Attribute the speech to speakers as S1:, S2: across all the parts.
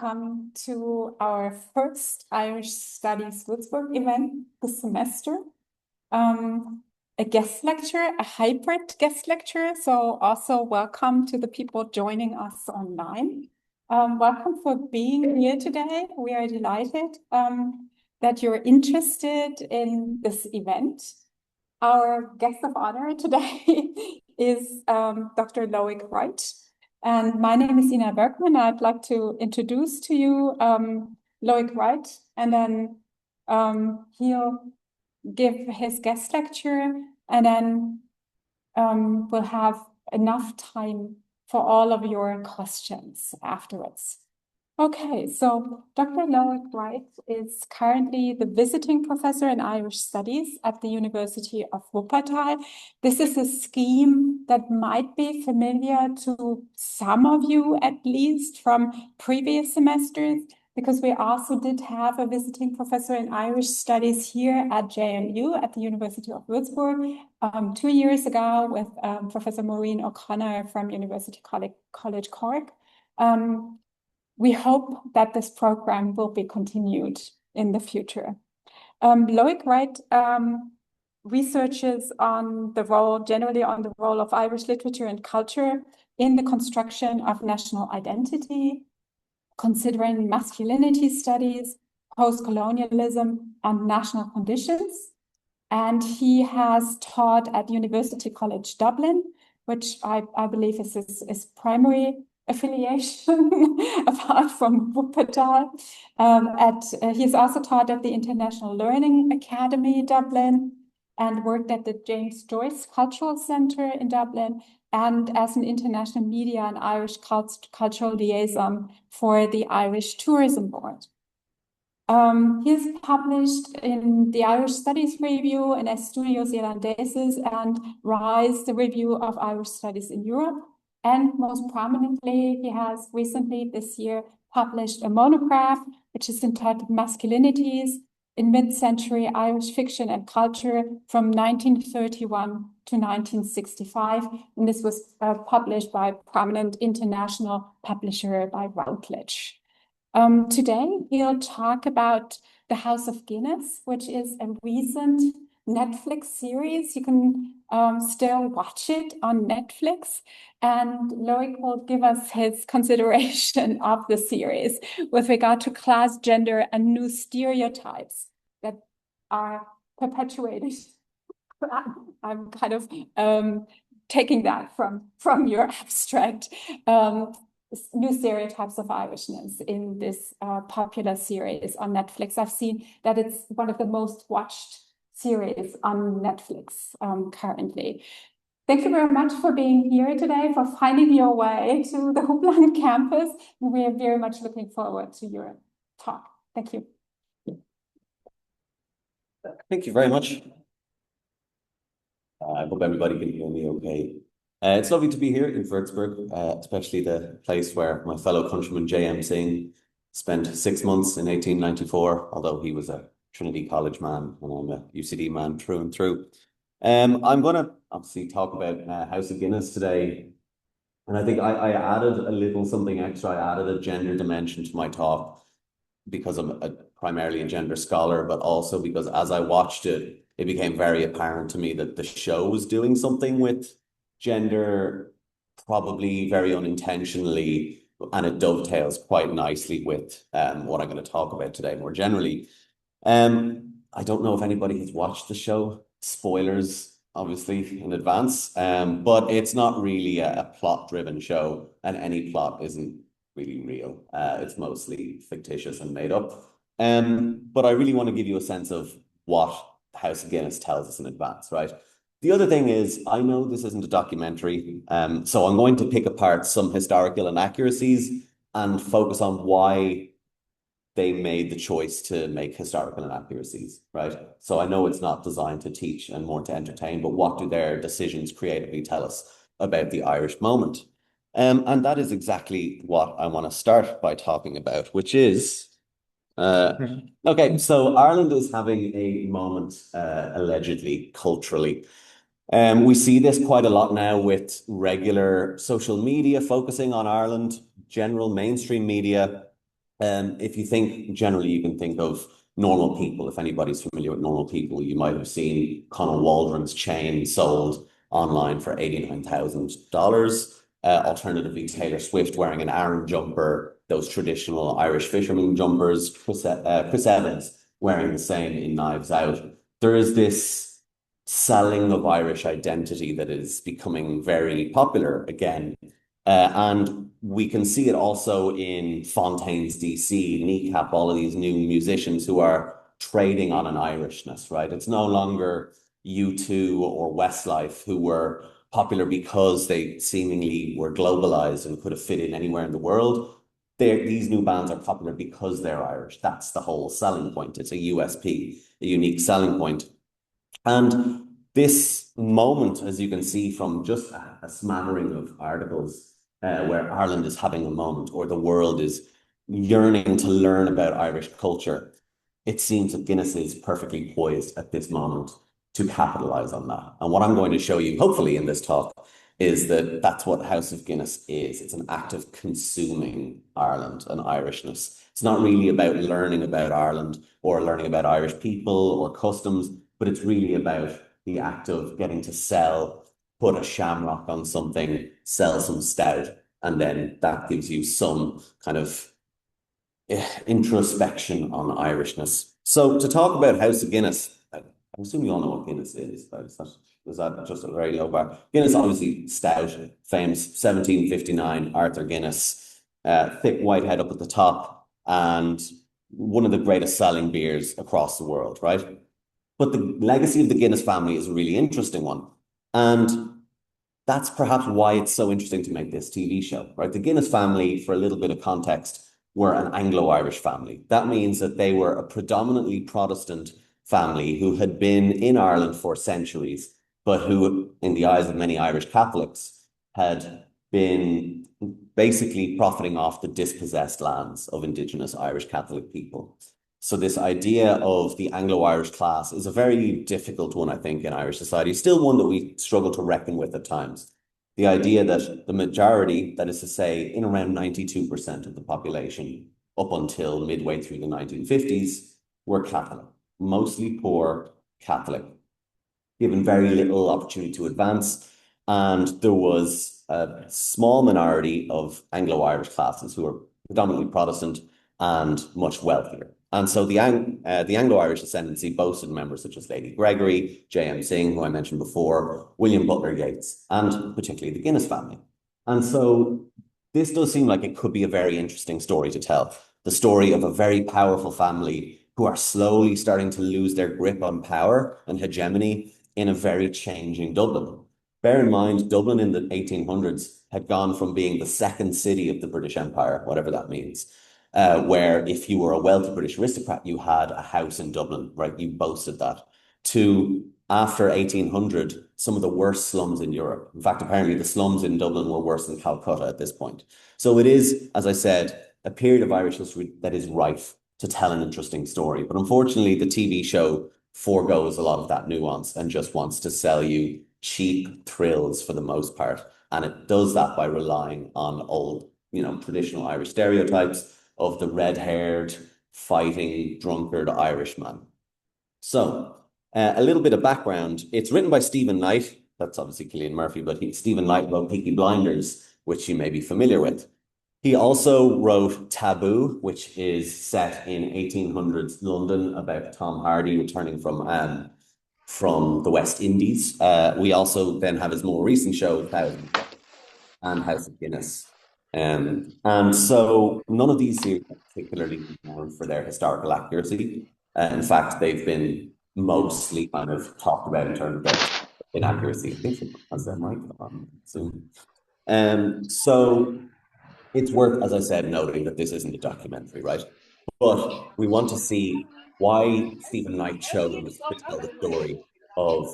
S1: welcome to our first Irish Studies Würzburg event this semester. A guest lecture, a hybrid guest lecture. So also welcome to the people joining us online. Welcome for being here today. We are delighted that you're interested in this event. Our guest of honor today is Dr. Loic Wright. And my name is Ina Bergman. I'd like to introduce to you Loic Wright, and then he'll give his guest lecture, and then we'll have enough time for all of your questions afterwards. Okay, so Dr. Loic Wright is currently the visiting professor in Irish Studies at the University of Wuppertal. This is a scheme that might be familiar to some of you, at least from previous semesters, because we also did have a visiting professor in Irish Studies here at JMU at the University of Würzburg 2 years ago with Professor Maureen O'Connor from University College Cork. We hope that this program will be continued in the future. Loic Wright researches on the role, generally on the role of Irish literature and culture in the construction of national identity, considering masculinity studies, post-colonialism, and national conditions. And he has taught at University College Dublin, which I believe is his primary affiliation apart from Wuppertal. He's also taught at the International Learning Academy Dublin and worked at the James Joyce Cultural Centre in Dublin and as an international media and Irish cultural liaison for the Irish Tourism Board. He is published in the Irish Studies Review and Estudios Irlandeses and Rise, the Review of Irish Studies in Europe. And most prominently, he has recently this year published a monograph, which is entitled Masculinities in Mid-Century Irish Fiction and Culture from 1931 to 1965. And this was published by a prominent international publisher by Routledge. Today, he'll talk about The House of Guinness, which is a recent Netflix series. You can still watch it on Netflix. And Loic will give us his consideration of the series with regard to class, gender, and new stereotypes that are perpetuated. I'm kind of taking that from your abstract. New stereotypes of Irishness in this popular series on Netflix. I've seen that it's one of the most watched series on Netflix currently. Thank you very much for being here today, for finding your way to the Hoopland campus. We are very much looking forward to your talk. Thank you.
S2: Thank you very much. I hope everybody can hear me okay. It's lovely to be here in Würzburg, especially the place where my fellow countryman J.M. Singh spent 6 months in 1894, although he was a Trinity College man and I'm a UCD man through and through. I'm going to obviously talk about House of Guinness today. And I think I added a little something extra. I added a gender dimension to my talk because I'm primarily a gender scholar, but also because as I watched it, it became very apparent to me that the show was doing something with gender, probably very unintentionally, and it dovetails quite nicely with what I'm going to talk about today more generally. I don't know if anybody has watched the show. Spoilers, obviously, in advance, but it's not really a plot-driven show, and any plot isn't really real. It's mostly fictitious and made up. But I really want to give you a sense of what House of Guinness tells us in advance, right? The other thing is, I know this isn't a documentary, so I'm going to pick apart some historical inaccuracies and focus on why they made the choice to make historical inaccuracies, right? So I know it's not designed to teach and more to entertain, but what do their decisions creatively tell us about the Irish moment? And that is exactly what I want to start by talking about, which is, okay, so Ireland is having a moment, allegedly, culturally. We see this quite a lot now with regular social media focusing on Ireland, general mainstream media, If you think generally, you can think of normal people. If anybody's familiar with normal people, you might have seen Conor Waldron's chain sold online for $89,000. Alternatively, Taylor Swift wearing an Aaron jumper, those traditional Irish fisherman jumpers, Chris Evans wearing the same in Knives Out. There is this selling of Irish identity that is becoming very popular again. And we can see it also in Fontaine's DC, Kneecap, all of these new musicians who are trading on an Irishness, right? It's no longer U2 or Westlife who were popular because they seemingly were globalized and could have fit in anywhere in the world. These new bands are popular because they're Irish. That's the whole selling point. It's a USP, a unique selling point. And this moment, as you can see from just a smattering of articles, where Ireland is having a moment or the world is yearning to learn about Irish culture, it seems that Guinness is perfectly poised at this moment to capitalize on that. And what I'm going to show you, hopefully in this talk, is that that's what House of Guinness is. It's an act of consuming Ireland and Irishness. It's not really about learning about Ireland or learning about Irish people or customs, but it's really about the act of getting to sell, put a shamrock on something, sell some stout, and then that gives you some kind of introspection on Irishness. So to talk about House of Guinness, I assume you all know what Guinness is. Is that just a very low bar? Guinness, obviously, stout, famous, 1759, Arthur Guinness, thick white head up at the top, and one of the greatest selling beers across the world, right? But the legacy of the Guinness family is a really interesting one. And that's perhaps why it's so interesting to make this TV show, right? The Guinness family, for a little bit of context, were an Anglo-Irish family. That means that they were a predominantly Protestant family who had been in Ireland for centuries, but who, in the eyes of many Irish Catholics, had been basically profiting off the dispossessed lands of Indigenous Irish Catholic people. So this idea of the Anglo-Irish class is a very difficult one, I think, in Irish society, still one that we struggle to reckon with at times. The idea that the majority, that is to say, in around 92% of the population, up until midway through the 1950s, were Catholic, mostly poor Catholic, given very little opportunity to advance. And there was a small minority of Anglo-Irish classes who were predominantly Protestant and much wealthier. And so the Anglo-Irish ascendancy boasted members such as Lady Gregory, J.M. Singh, who I mentioned before, William Butler Yeats, and particularly the Guinness family. And so this does seem like it could be a very interesting story to tell. The story of a very powerful family who are slowly starting to lose their grip on power and hegemony in a very changing Dublin. Bear in mind, Dublin in the 1800s had gone from being the second city of the British Empire, whatever that means, where if you were a wealthy British aristocrat, you had a house in Dublin, right? You boasted that. To, after 1800, some of the worst slums in Europe. In fact, apparently the slums in Dublin were worse than Calcutta at this point. So it is, as I said, a period of Irish history that is rife to tell an interesting story. But unfortunately, the TV show forgoes a lot of that nuance and just wants to sell you cheap thrills for the most part. And it does that by relying on old, traditional Irish stereotypes of the red-haired, fighting, drunkard Irishman. So, a little bit of background. It's written by Stephen Knight. That's obviously Cillian Murphy, but Stephen Knight wrote Peaky Blinders, which you may be familiar with. He also wrote Taboo, which is set in 1800s London about Tom Hardy returning from the West Indies. We also then have his more recent show, and House of Guinness. And so none of these series are particularly known for their historical accuracy. In fact, they've been mostly kind of talked about in terms of their inaccuracy. I think someone has their mic on Zoom. So it's worth, as I said, noting that this isn't a documentary, right? But we want to see why Stephen Knight chose to tell the story of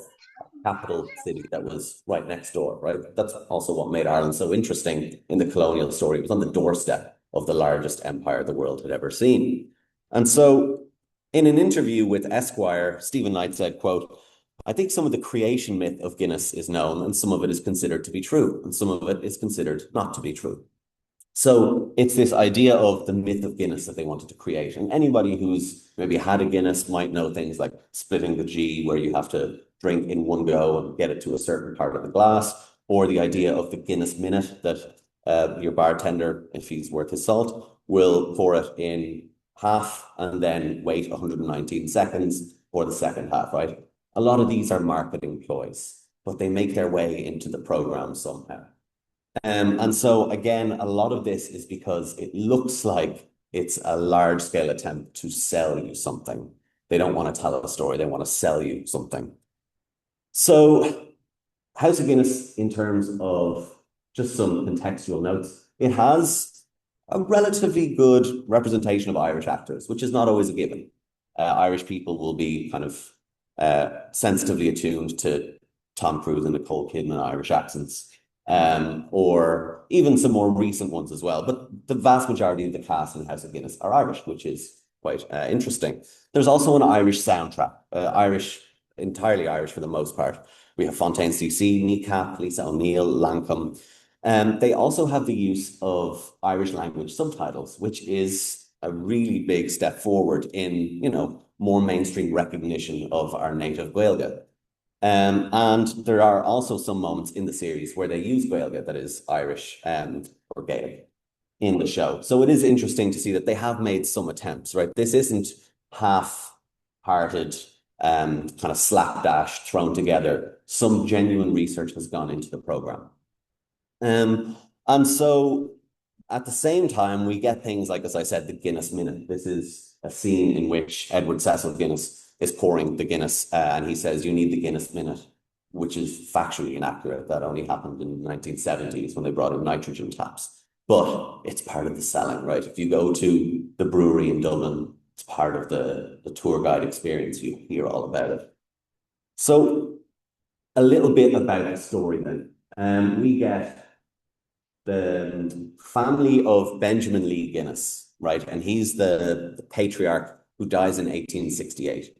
S2: capital city that was right next door, right? That's also what made Ireland so interesting in the colonial story. It was on the doorstep of the largest empire the world had ever seen. And so in an interview with Esquire, Stephen Knight said, quote, "I think some of the creation myth of Guinness is known and some of it is considered to be true and some of it is considered not to be true. So it's this idea of the myth of Guinness that they wanted to create. And anybody who's maybe had a Guinness might know things like splitting the G, where you have to drink in one go and get it to a certain part of the glass, or the idea of the Guinness minute, that your bartender, if he's worth his salt, will pour it in half and then wait 119 seconds for the second half, right? A lot of these are marketing ploys, but they make their way into the program somehow. And so again, a lot of this is because it looks like it's a large scale attempt to sell you something. They don't want to tell a story, they want to sell you something. So House of Guinness, in terms of just some contextual notes, it has a relatively good representation of Irish actors, which is not always a given. Irish people will be kind of sensitively attuned to Tom Cruise and Nicole Kidman Irish accents, or even some more recent ones as well. But the vast majority of the cast in House of Guinness are Irish, which is quite interesting. There's also an Irish soundtrack, entirely Irish for the most part. We have Fontaine's DC, Kneecap, Lisa O'Neill, Lancome. They also have the use of Irish language subtitles, which is a really big step forward in, you know, more mainstream recognition of our native Gaeilge. And there are also some moments in the series where they use Gaeilge, that is Irish, or Gaelic, in the show. So it is interesting to see that they have made some attempts, right? This isn't half-hearted, kind of slapdash thrown together. Some genuine research has gone into the program. And so at the same time, we get things like, as I said, the Guinness Minute. This is a scene in which Edward Cecil Guinness is pouring the Guinness, and he says, "You need the Guinness Minute," which is factually inaccurate. That only happened in the 1970s when they brought in nitrogen taps. But it's part of the selling, right? If you go to the brewery in Dublin, it's part of the tour guide experience. You hear all about it. So a little bit about the story then. We get the family of Benjamin Lee Guinness, right? And he's the patriarch who dies in 1868.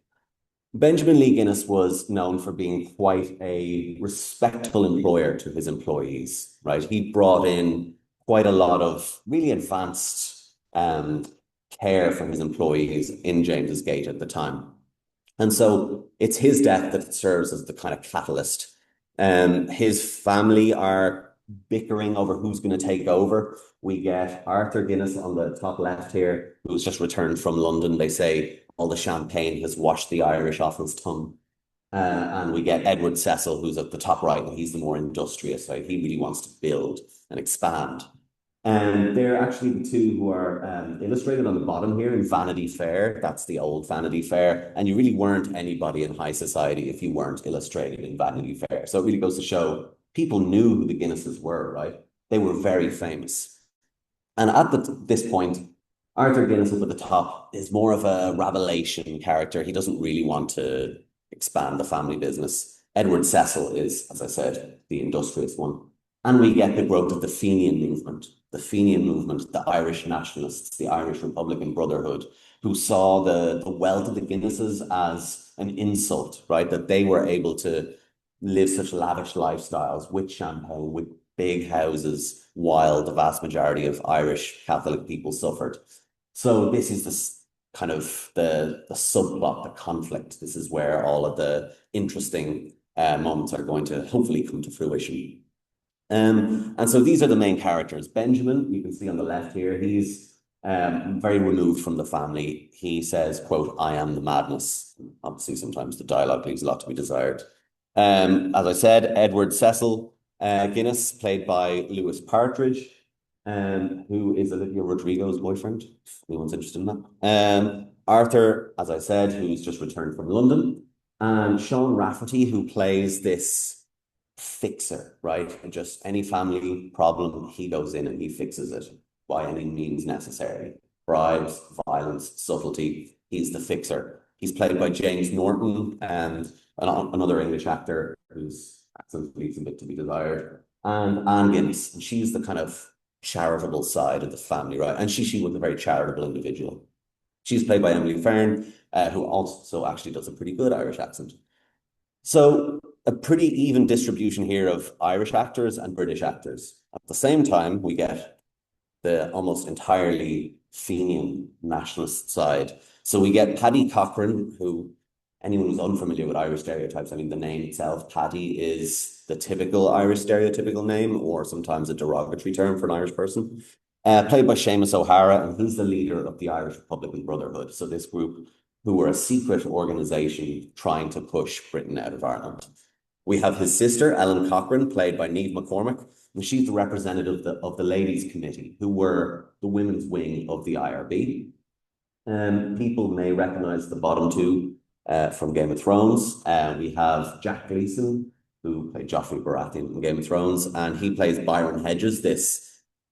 S2: Benjamin Lee Guinness was known for being quite a respectful employer to his employees, right? He brought in quite a lot of really advanced care for his employees in James's Gate at the time. And so it's his death that serves as the kind of catalyst. His family are bickering over who's going to take over. We get Arthur Guinness on the top left here, who's just returned from London. They say all the champagne has washed the Irish off his tongue. And we get Edward Cecil, who's at the top right, and he's the more industrious, right? He really wants to build and expand. And they're actually the two who are illustrated on the bottom here in Vanity Fair. That's the old Vanity Fair. And you really weren't anybody in high society if you weren't illustrated in Vanity Fair. So it really goes to show people knew who the Guinnesses were, right? They were very famous. And at this point, Arthur Guinness up at the top is more of a Rabelasian character. He doesn't really want to expand the family business. Edward Cecil is, as I said, the industrious one. And we get the growth of the Fenian movement. The Fenian movement, the Irish nationalists, the Irish Republican Brotherhood, who saw the wealth of the Guinnesses as an insult, right? That they were able to live such lavish lifestyles with champagne, with big houses, while the vast majority of Irish Catholic people suffered. So this is this kind of the subplot, the conflict. This is where all of the interesting moments are going to hopefully come to fruition. And so these are the main characters. Benjamin, you can see on the left here, he's very removed from the family. He says, quote, "I am the madness." Obviously, sometimes the dialogue leaves a lot to be desired. As I said, Edward Cecil Guinness, played by Lewis Partridge, who is Olivia Rodrigo's boyfriend, if anyone's interested in that. Arthur, as I said, who's just returned from London. And Sean Rafferty, who plays this fixer, right? And just any family problem, he goes in and he fixes it by any means necessary. Bribes, violence, subtlety. He's the fixer. He's played by James Norton, and another English actor whose accent leaves a bit to be desired. And Anne Guinness, and she's the kind of charitable side of the family, right? And she was a very charitable individual. She's played by Emily Fern, who also actually does a pretty good Irish accent. So a pretty even distribution here of Irish actors and British actors. At the same time, we get the almost entirely Fenian nationalist side. So we get Paddy Cochrane, who anyone who's unfamiliar with Irish stereotypes, I mean, the name itself, Paddy, is the typical Irish stereotypical name, or sometimes a derogatory term for an Irish person. Played by Seamus O'Hara, and he's the leader of the Irish Republican Brotherhood. So this group, who were a secret organisation trying to push Britain out of Ireland. We have his sister, Ellen Cochrane, played by Niamh McCormick, and she's the representative of the Ladies' Committee, who were the women's wing of the IRB. People may recognise the bottom two from Game of Thrones. We have Jack Gleeson, who played Joffrey Baratheon in Game of Thrones, and he plays Byron Hedges, this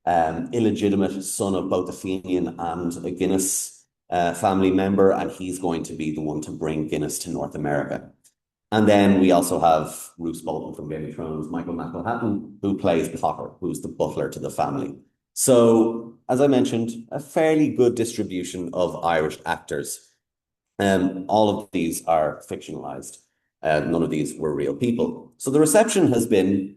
S2: illegitimate son of both a Fenian and a Guinness family member, and he's going to be the one to bring Guinness to North America. And then we also have Roose Bolton from Game of Thrones, Michael McElhatton, who plays Potter, who's the butler to the family. So, as I mentioned, a fairly good distribution of Irish actors. All of these are fictionalized. None of these were real people. So the reception has been,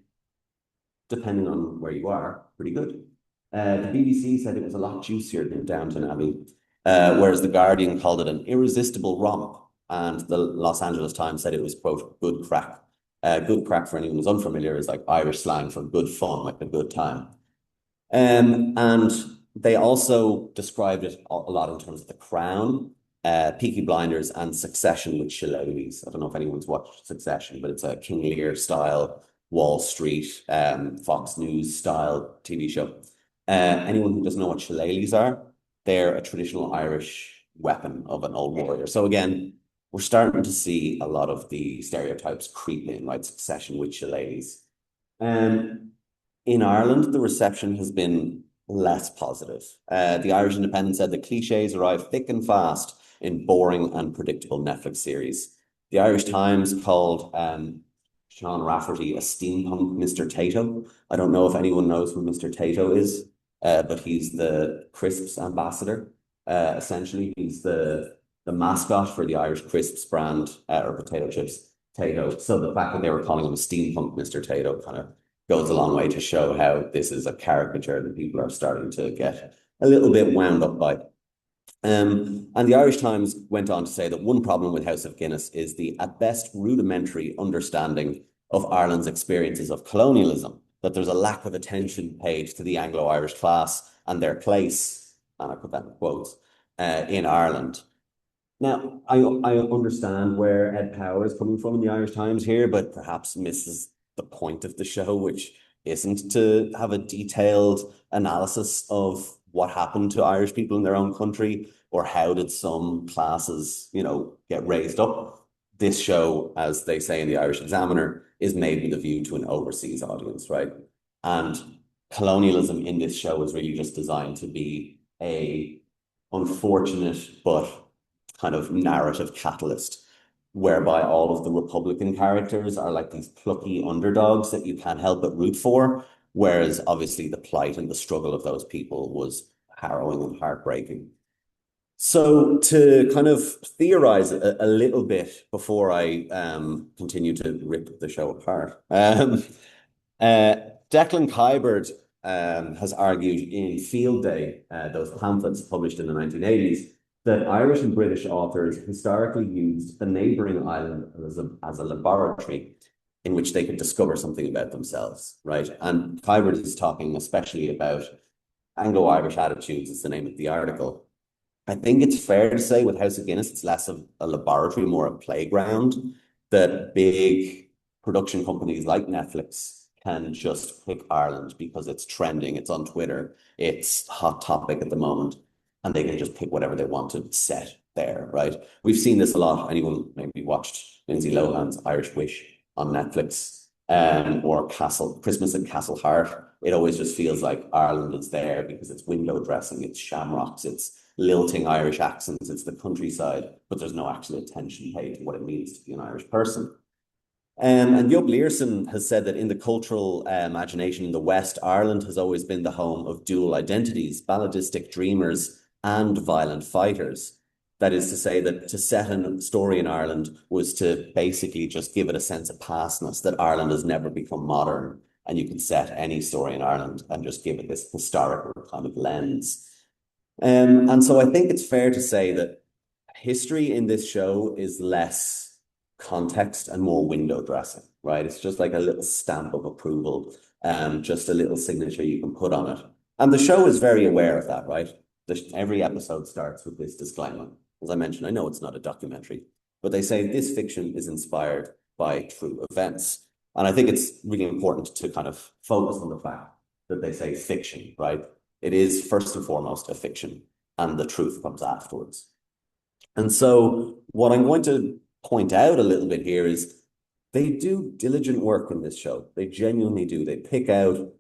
S2: depending on where you are, pretty good. The BBC said it was a lot juicier than Downton Abbey, whereas The Guardian called it an irresistible romp, and the Los Angeles Times said it was, quote, good crack. Good crack, for anyone who's unfamiliar, is like Irish slang for good fun, like a good time. And they also described it a lot in terms of The Crown, Peaky Blinders, and Succession with shillelaghs. I don't know if anyone's watched Succession, but it's a King Lear style, Wall Street, Fox News style TV show. Anyone who doesn't know what shillelaghs are, they're a traditional Irish weapon of an old warrior. So again, we're starting to see a lot of the stereotypes creep in, right? Succession with shillelaghs. In Ireland, the reception has been less positive. The Irish Independent said the cliches arrive thick and fast in boring and predictable Netflix series. The Irish Times called Sean Rafferty a steampunk Mr. Tayto. I don't know if anyone knows who Mr. Tayto is, but he's the crisps ambassador. Essentially, he's the mascot for the Irish crisps brand, or potato chips, Tayto. So the fact that they were calling him a steampunk Mr. Tayto kind of goes a long way to show how this is a caricature that people are starting to get a little bit wound up by. And the Irish Times went on to say that one problem with House of Guinness is the, at best, rudimentary understanding of Ireland's experiences of colonialism, that there's a lack of attention paid to the Anglo-Irish class and their place, and I put that in quotes, in Ireland. Now, I understand where Ed Power is coming from in the Irish Times here, but perhaps misses the point of the show, which isn't to have a detailed analysis of what happened to Irish people in their own country, or how did some classes, get raised up. This show, as they say in the Irish Examiner, is made with a view to an overseas audience, right? And colonialism in this show is really just designed to be a unfortunate but kind of narrative catalyst, whereby all of the Republican characters are like these plucky underdogs that you can't help but root for, whereas obviously the plight and the struggle of those people was harrowing and heartbreaking. So to kind of theorize a little bit before I continue to rip the show apart, Declan Kyberd has argued in Field Day, those pamphlets published in the 1980s, that Irish and British authors historically used the neighbouring island as a laboratory in which they could discover something about themselves, right? And Kyberd is talking especially about Anglo-Irish attitudes, is the name of the article. I think it's fair to say with House of Guinness, it's less of a laboratory, more a playground, that big production companies like Netflix can just pick Ireland because it's trending, it's on Twitter, it's hot topic at the moment, and they can just pick whatever they want to set there, right? We've seen this a lot. Anyone maybe watched Lindsay Lohan's Irish Wish on Netflix, or Christmas at Castle Heart. It always just feels like Ireland is there because it's window dressing, it's shamrocks, it's lilting Irish accents, it's the countryside, but there's no actual attention paid to what it means to be an Irish person. And Job Learson has said that in the cultural imagination in the West, Ireland has always been the home of dual identities, balladistic dreamers and violent fighters. That is to say that to set a story in Ireland was to basically just give it a sense of pastness, that Ireland has never become modern, and you could set any story in Ireland and just give it this historical kind of lens. And so I think it's fair to say that history in this show is less context and more window dressing, right? It's just like a little stamp of approval, just a little signature you can put on it. And the show is very aware of that, right? Every episode starts with this disclaimer. As I mentioned, I know it's not a documentary, but they say this fiction is inspired by true events. And I think it's really important to kind of focus on the fact that they say fiction, right? It is first and foremost a fiction, and the truth comes afterwards. And so what I'm going to point out a little bit here is they do diligent work in this show. They genuinely do. They pick out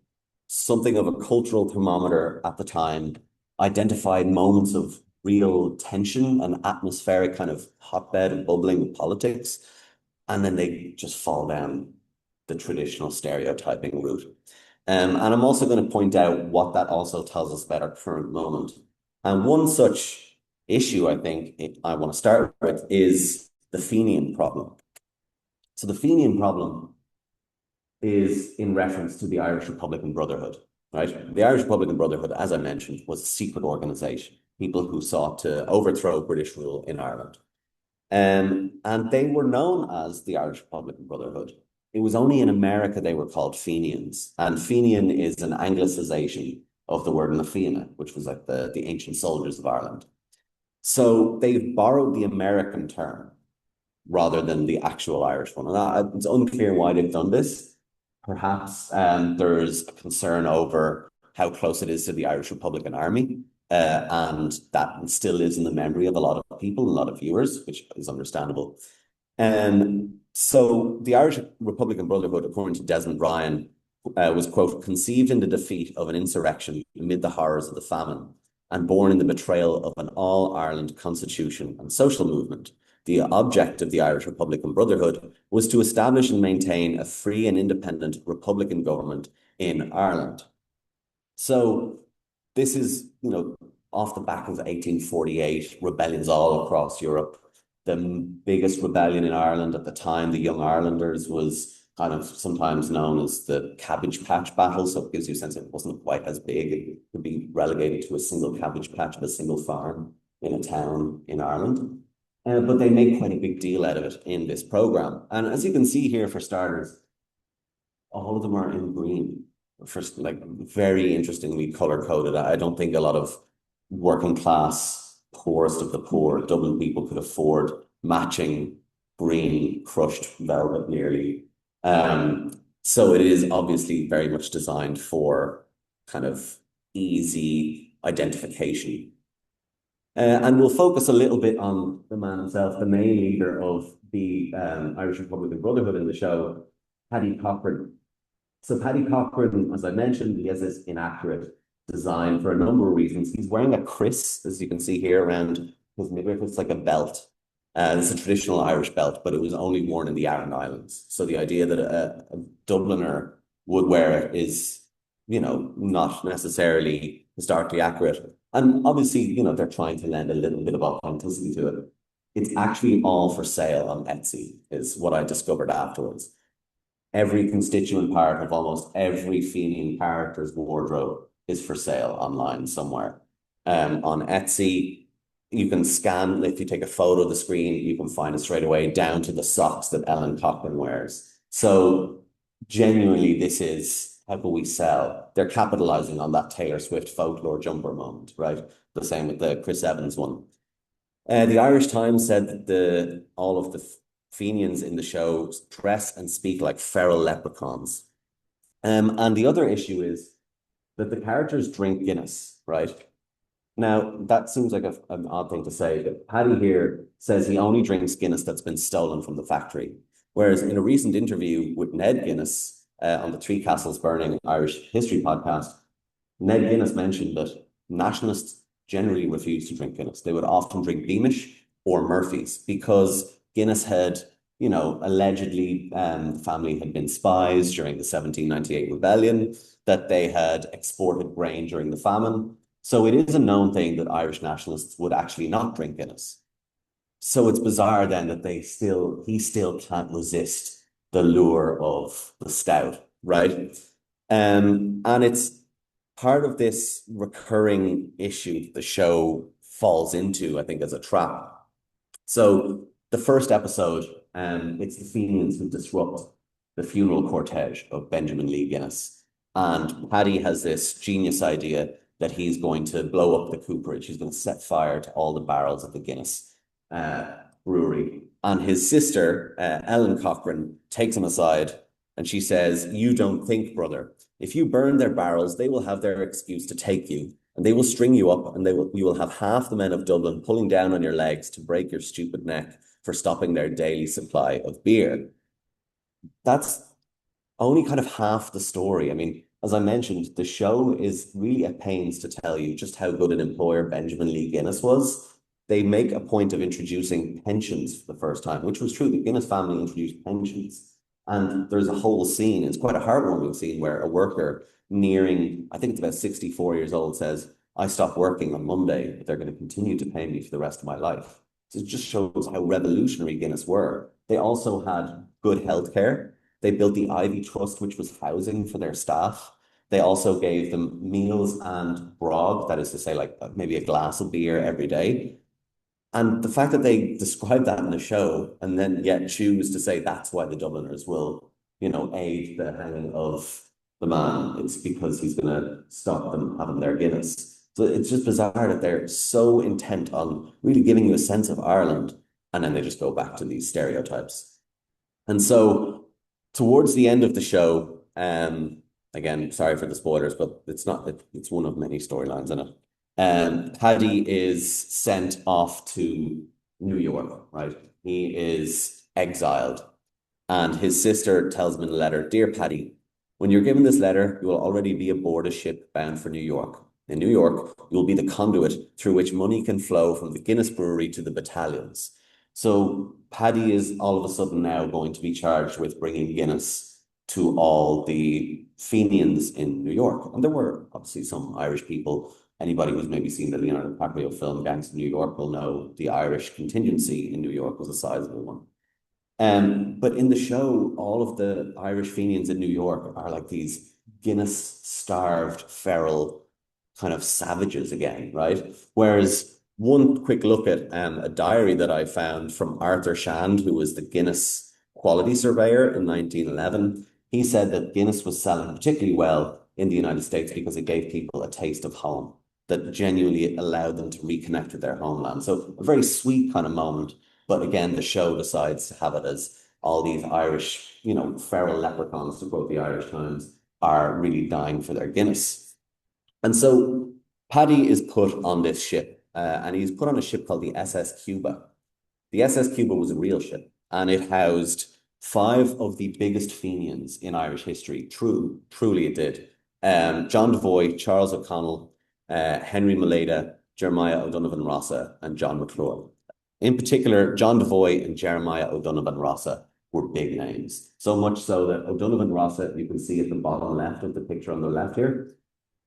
S2: something of a cultural thermometer at the time, identified moments of real tension and atmospheric kind of hotbed and bubbling of politics, and then they just fall down the traditional stereotyping route. And I'm also going to point out what that also tells us about our current moment. And one such issue I think I want to start with is the Fenian problem. So the Fenian problem is in reference to the Irish Republican Brotherhood, right? The Irish Republican Brotherhood, as I mentioned, was a secret organization, people who sought to overthrow British rule in Ireland. And they were known as the Irish Republican Brotherhood. It was only in America they were called Fenians. And Fenian is an anglicization of the word Nafina, which was like the ancient soldiers of Ireland. So they've borrowed the American term rather than the actual Irish one. And it's unclear why they've done this. Perhaps there's a concern over how close it is to the Irish Republican Army. And that still lives in the memory of a lot of people, a lot of viewers, which is understandable. So the Irish Republican Brotherhood, according to Desmond Ryan, was, quote, conceived in the defeat of an insurrection amid the horrors of the famine and born in the betrayal of an all-Ireland constitution and social movement. The object of the Irish Republican Brotherhood was to establish and maintain a free and independent republican government in Ireland. So this is, off the back of 1848, rebellions all across Europe. The biggest rebellion in Ireland at the time, the Young Irelanders, was kind of sometimes known as the Cabbage Patch Battle. So it gives you a sense it wasn't quite as big. It could be relegated to a single cabbage patch of a single farm in a town in Ireland. But they make quite a big deal out of it in this program. And as you can see here, for starters, all of them are in green. First, like, very interestingly color-coded. I don't think a lot of working class, poorest of the poor Dublin people could afford matching green crushed velvet nearly. So it is obviously very much designed for kind of easy identification. And we'll focus a little bit on the man himself, the main leader of the Irish Republican Brotherhood in the show, Paddy Cochrane. So Paddy Cochrane, as I mentioned, he has this inaccurate design for a number of reasons. He's wearing a kris, as you can see here, around his midriff. It's like a belt. It's a traditional Irish belt, but it was only worn in the Aran Islands. So the idea that a Dubliner would wear it is, not necessarily historically accurate. And obviously, they're trying to lend a little bit of authenticity to it. It's actually all for sale on Etsy, is what I discovered afterwards. Every constituent part of almost every Fenian character's wardrobe is for sale online somewhere. On Etsy, you can scan, if you take a photo of the screen, you can find it straight away, down to the socks that Ellen Cochrane wears. So genuinely, this is, how can we sell? They're capitalizing on that Taylor Swift folklore jumper moment, right? The same with the Chris Evans one. The Irish Times said that all of the Fenians in the show dress and speak like feral leprechauns. And the other issue is that the characters drink Guinness, right? Now, that seems like an odd thing to say, but Paddy here says he only drinks Guinness that's been stolen from the factory. Whereas in a recent interview with Ned Guinness on the Three Castles Burning Irish History podcast, Ned Guinness mentioned that nationalists generally refuse to drink Guinness. They would often drink Beamish or Murphy's because Guinness had, allegedly the family had been spies during the 1798 rebellion, that they had exported grain during the famine. So it is a known thing that Irish nationalists would actually not drink Guinness. So it's bizarre then that he still can't resist the lure of the stout, right? And it's part of this recurring issue that the show falls into, I think, as a trap. So the first episode, it's the Fenians who disrupt the funeral cortege of Benjamin Lee Guinness. And Paddy has this genius idea that he's going to blow up the cooperage. He's going to set fire to all the barrels of the Guinness brewery. And his sister, Ellen Cochrane, takes him aside and she says, "You don't think, brother. If you burn their barrels, they will have their excuse to take you. And they will string you up, and you will have half the men of Dublin pulling down on your legs to break your stupid neck for stopping their daily supply of beer." That's only kind of half the story. I mean, as I mentioned, the show is really at pains to tell you just how good an employer Benjamin Lee Guinness was. They make a point of introducing pensions for the first time, which was true. The Guinness family introduced pensions. And there's a whole scene, it's quite a heartwarming scene, where a worker nearing, I think it's about 64 years old, says, "I stopped working on Monday, but they're going to continue to pay me for the rest of my life." So it just shows how revolutionary Guinness were. They also had good healthcare. They built the Ivy Trust, which was housing for their staff. They also gave them meals and grog, that is to say, like maybe a glass of beer every day. And the fact that they describe that in the show and then yet choose to say that's why the Dubliners will, aid the hanging of the man, it's because he's going to stop them having their Guinness. So it's just bizarre that they're so intent on really giving you a sense of Ireland, and then they just go back to these stereotypes. And so towards the end of the show, again, sorry for the spoilers, but it's one of many storylines in it. Paddy is sent off to New York, right? He is exiled. And his sister tells him in a letter, "Dear Paddy, when you're given this letter, you will already be aboard a ship bound for New York. In New York, you will be the conduit through which money can flow from the Guinness brewery to the battalions." So Paddy is all of a sudden now going to be charged with bringing Guinness to all the Fenians in New York. And there were obviously some Irish people. Anybody who's maybe seen the Leonardo DiCaprio film Gangs of New York will know the Irish contingency in New York was a sizable one. But in the show, all of the Irish Fenians in New York are like these Guinness-starved, feral kind of savages again, right? Whereas one quick look at a diary that I found from Arthur Shand, who was the Guinness quality surveyor in 1911, he said that Guinness was selling particularly well in the United States because it gave people a taste of home that genuinely allowed them to reconnect with their homeland. So a very sweet kind of moment. But again, the show decides to have it as all these Irish, feral leprechauns, to quote the Irish Times, are really dying for their Guinness. And so Paddy is put on this ship, and he's put on a ship called the SS Cuba. The SS Cuba was a real ship, and it housed 5 of the biggest Fenians in Irish history. Truly it did. John Devoy, Charles O'Connell, Henry Maleda, Jeremiah O'Donovan Rossa, and John McClure. In particular, John Devoy and Jeremiah O'Donovan Rossa were big names. So much so that O'Donovan Rossa, you can see at the bottom left of the picture on the left here,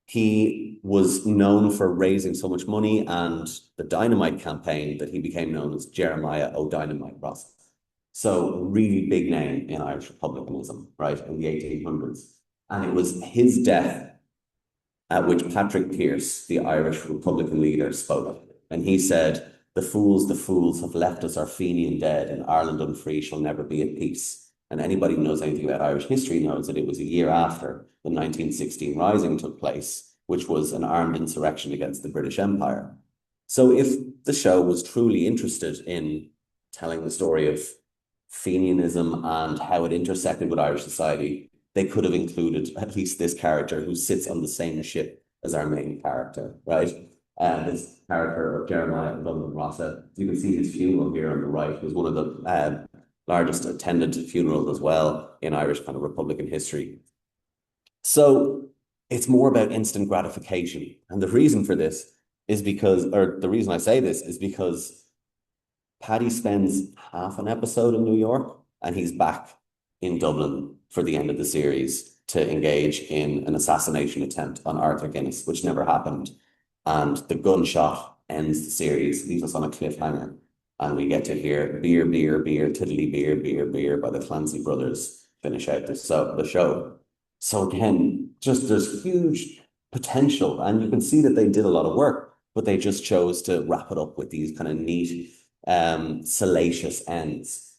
S2: he was known for raising so much money and the dynamite campaign that he became known as Jeremiah O'Dynamite Rossa. So a really big name in Irish republicanism, right, in the 1800s. And it was his death at which Patrick Pearse, the Irish Republican leader, spoke. And he said, the fools have left us our Fenian dead, and Ireland unfree shall never be at peace." And anybody who knows anything about Irish history knows that it was a year after the 1916 Rising took place, which was an armed insurrection against the British Empire. So if the show was truly interested in telling the story of Fenianism and how it intersected with Irish society, they could have included at least this character who sits on the same ship as our main character, right? This character of Jeremiah O'Donovan Rossa, you can see his funeral here on the right. It was one of the largest attended funerals as well in Irish kind of Republican history. So it's more about instant gratification. And the reason for this is because, or the reason I say this is because Paddy spends half an episode in New York and he's back in Dublin for the end of the series to engage in an assassination attempt on Arthur Guinness, which never happened. And the gunshot ends the series, leaves us on a cliffhanger, and we get to hear beer, beer, beer, tiddly beer, beer, beer by the Clancy brothers finish out the show. So again, just there's huge potential, and you can see that they did a lot of work, but they just chose to wrap it up with these kind of neat, salacious ends.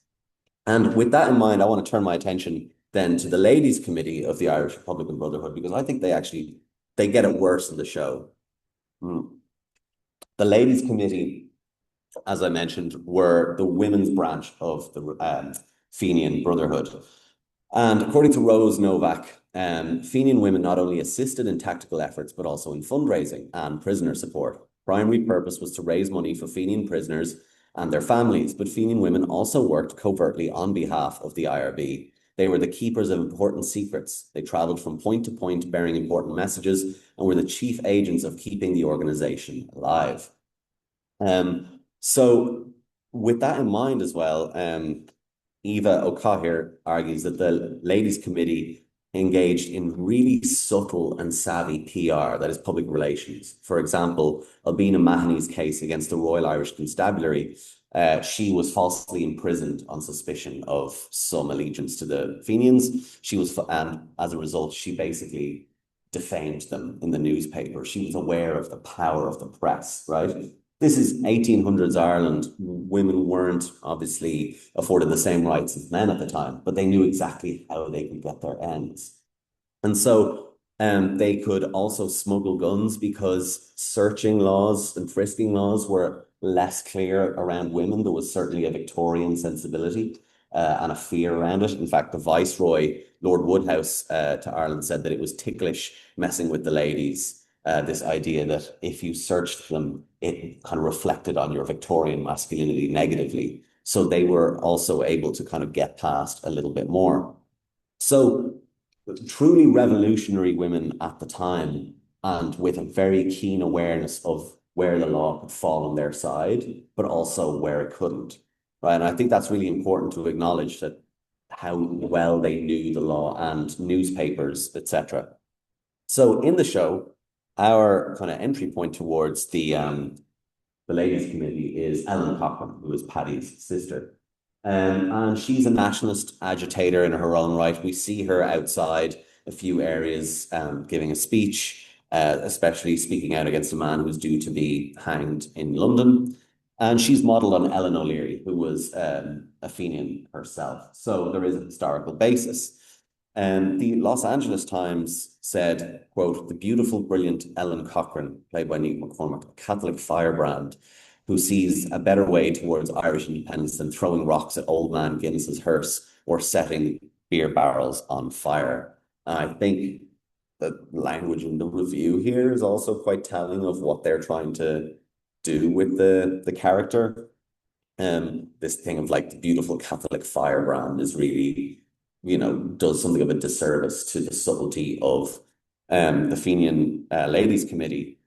S2: And with that in mind, I want to turn my attention then to the Ladies' Committee of the Irish Republican Brotherhood, because I think they get it worse in the show. The Ladies' Committee, as I mentioned, were the women's branch of the Fenian Brotherhood. And according to Rose Novak, Fenian women not only assisted in tactical efforts, but also in fundraising and prisoner support. Primary purpose was to raise money for Fenian prisoners and their families, but Fenian women also worked covertly on behalf of the IRB. They were the keepers of important secrets. They travelled from point to point bearing important messages and were the chief agents of keeping the organization alive. So with that in mind as well, Eva O'Cahir argues that the Ladies' Committee engaged in really subtle and savvy PR, that is public relations. For example, Albina Mahony's case against the Royal Irish Constabulary, she was falsely imprisoned on suspicion of some allegiance to the Fenians. And as a result, she basically defamed them in the newspaper. She was aware of the power of the press, right? This is 1800s Ireland. Women weren't obviously afforded the same rights as men at the time, but they knew exactly how they could get their ends. And so they could also smuggle guns because searching laws and frisking laws were less clear around women. There was certainly a Victorian sensibility and a fear around it. In fact, the Viceroy, Lord Woodhouse, to Ireland said that it was ticklish messing with the ladies. This idea that if you searched them, it kind of reflected on your Victorian masculinity negatively. So they were also able to kind of get past a little bit more. So truly revolutionary women at the time, and with a very keen awareness of where the law could fall on their side, but also where it couldn't. Right. And I think that's really important to acknowledge, that how well they knew the law and newspapers, etc. So in the show, our kind of entry point towards the Ladies' Committee is Ellen Cochrane, who is Paddy's sister. And she's a nationalist agitator in her own right. We see her outside a few areas giving a speech, especially speaking out against a man who was due to be hanged in London. And she's modelled on Ellen O'Leary, who was a Fenian herself. So there is a historical basis. The Los Angeles Times said, quote, "The beautiful, brilliant Ellen Cochrane, played by Nick McCormack, a Catholic firebrand who sees a better way towards Irish independence than throwing rocks at old man Guinness's hearse or setting beer barrels on fire." And I think the language in the review here is also quite telling of what they're trying to do with the character. This thing of like the beautiful Catholic firebrand is really, does something of a disservice to the subtlety of the Fenian Ladies' Committee.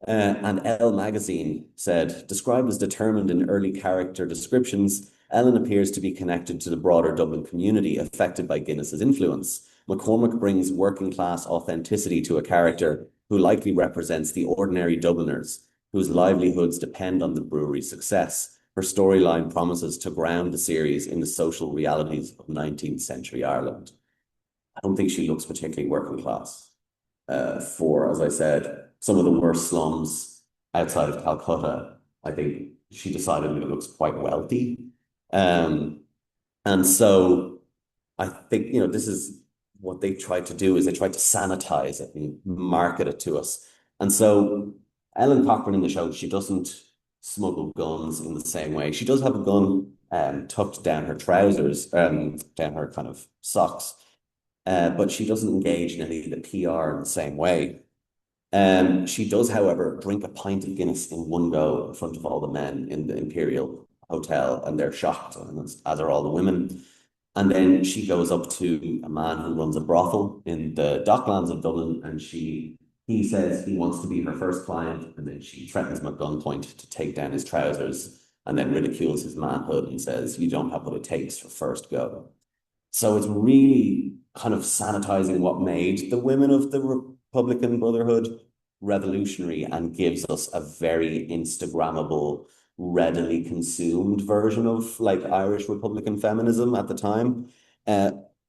S2: And Elle magazine said, described as determined in early character descriptions, Ellen appears to be connected to the broader Dublin community affected by Guinness's influence. McCormack brings working class authenticity to a character who likely represents the ordinary Dubliners, whose livelihoods depend on the brewery's success. Her storyline promises to ground the series in the social realities of 19th century Ireland. I don't think she looks particularly working class. For, as I said, some of the worst slums outside of Calcutta, I think she decided that it looks quite wealthy. And so I think, this is what they tried to do, is they tried to sanitize it and market it to us. And so Ellen Cochrane in the show, she doesn't smuggle guns in the same way. She does have a gun tucked down her trousers, down her kind of socks. But she doesn't engage in any of the PR in the same way. She does, however, drink a pint of Guinness in one go in front of all the men in the Imperial Hotel, and they're shocked, as are all the women. And then she goes up to a man who runs a brothel in the docklands of Dublin, and he says he wants to be her first client, and then she threatens him at gunpoint to take down his trousers, and then ridicules his manhood and says, "You don't have what it takes for first go." So it's really kind of sanitizing what made the women of the Republican Brotherhood revolutionary, and gives us a very Instagrammable, readily consumed version of like Irish Republican feminism at the time.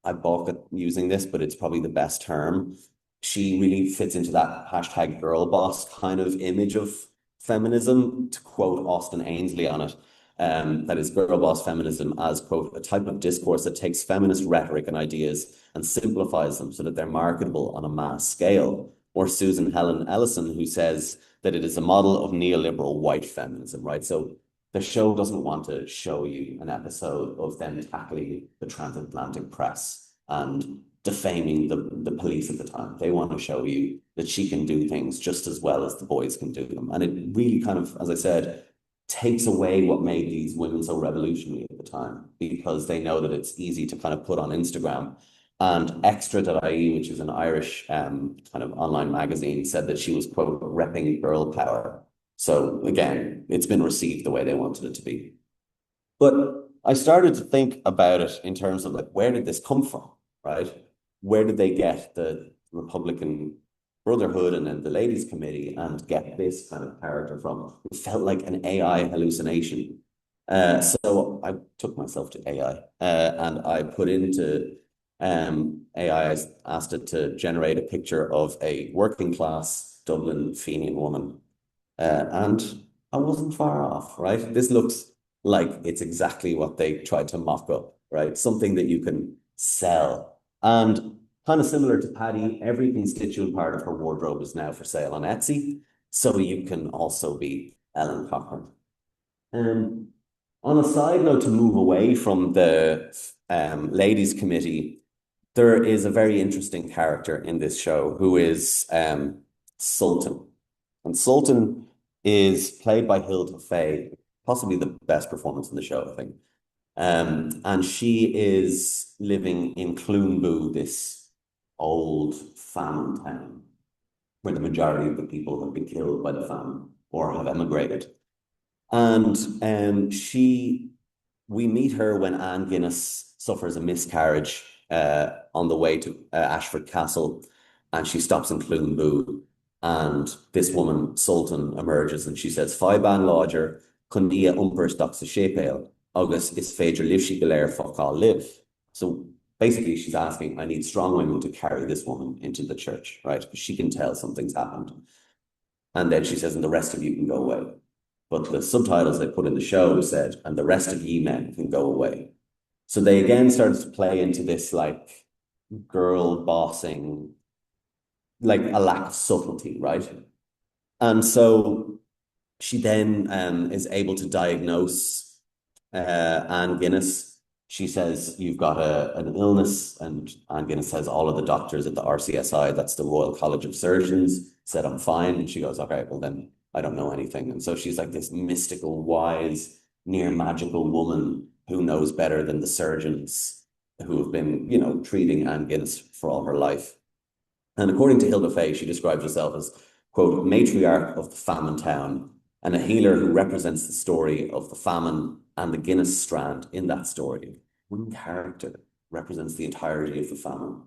S2: I balk at using this, but it's probably the best term. She really fits into that hashtag girl boss kind of image of feminism, to quote Austin Ainsley on it. That is girl boss feminism as, quote, a type of discourse that takes feminist rhetoric and ideas and simplifies them so that they're marketable on a mass scale. Or Susan Helen Ellison, who says that it is a model of neoliberal white feminism, right? So the show doesn't want to show you an episode of them tackling the transatlantic press and defaming the police at the time. They want to show you that she can do things just as well as the boys can do them. And it really kind of, as I said, takes away what made these women so revolutionary at the time, because they know that it's easy to kind of put on Instagram. And Extra.ie, which is an Irish kind of online magazine, said that she was, quote, repping girl power. So again, it's been received the way they wanted it to be. But I started to think about it in terms of like, where did this come from, right? Where did they get the Republican Brotherhood and then the Ladies Committee and get this kind of character from? It felt like an AI hallucination. So I took myself to AI and I put into AI, asked it to generate a picture of a working class Dublin Fenian woman. And I wasn't far off, right? This looks like it's exactly what they tried to mock up, right? Something that you can sell. And kind of similar to Paddy, every constituent part of her wardrobe is now for sale on Etsy. So you can also be Ellen Cochrane. On a side note, to move away from the ladies' committee, there is a very interesting character in this show who is Sultan. And Sultan is played by Hilda Faye, possibly the best performance in the show, I think. And she is living in Clunboo, this old famine town, where the majority of the people have been killed by the famine or have emigrated. And we meet her when Anne Guinness suffers a miscarriage on the way to Ashford Castle, and she stops in Clunboo. And this woman, Sultan, emerges and she says, Fiban lodger, Cundia umper stocks a shepale, August is Phaedra livshi galer fokal live. So basically she's asking, I need strong women to carry this woman into the church, right? Because she can tell something's happened. And then she says, and the rest of you can go away. But the subtitles they put in the show said, and the rest of ye men can go away. So they again started to play into this like girl bossing, like a lack of subtlety, right? And so she then is able to diagnose Anne Guinness. She says, you've got an illness, and Anne Guinness says all of the doctors at the RCSI, that's the Royal College of Surgeons, said I'm fine. And she goes, okay, well then I don't know anything. And so she's like this mystical, wise, near magical woman who knows better than the surgeons who have been, you know, treating Anne Guinness for all her life. And according to Hilda Faye, she describes herself as, quote, matriarch of the famine town and a healer who represents the story of the famine and the Guinness strand in that story. One character represents the entirety of the famine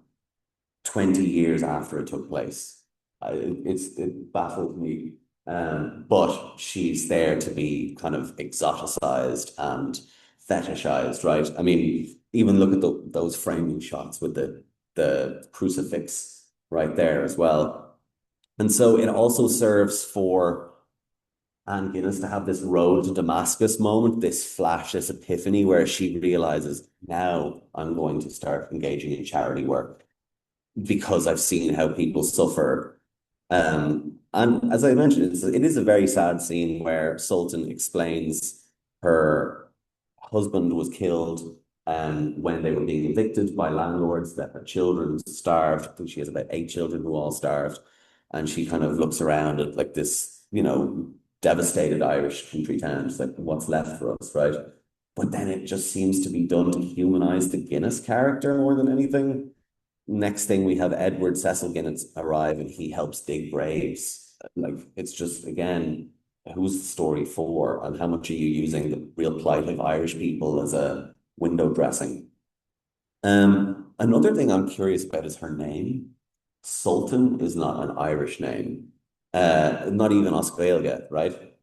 S2: 20 years after it took place. It baffled me. But she's there to be kind of exoticized and fetishized, right? I mean, even look at those framing shots with the crucifix right there as well. And so it also serves for Anne Guinness to have this road to Damascus moment, this flash, this epiphany where she realizes, now I'm going to start engaging in charity work because I've seen how people suffer. And as I mentioned, it is a very sad scene where Sultan explains her husband was killed when they were being evicted by landlords, that her children starved. I think she has about 8 children who all starved. And she kind of looks around at like this, you know, devastated Irish country town. It's like, what's left for us, right? But then it just seems to be done to humanize the Guinness character more than anything. Next thing, we have Edward Cecil Guinness arrive and he helps dig graves. Like, it's just, again, who's the story for, and how much are you using the real plight of Irish people as a window dressing? Another thing I'm curious about is her name. Sultan is not an Irish name, not even Australia, right?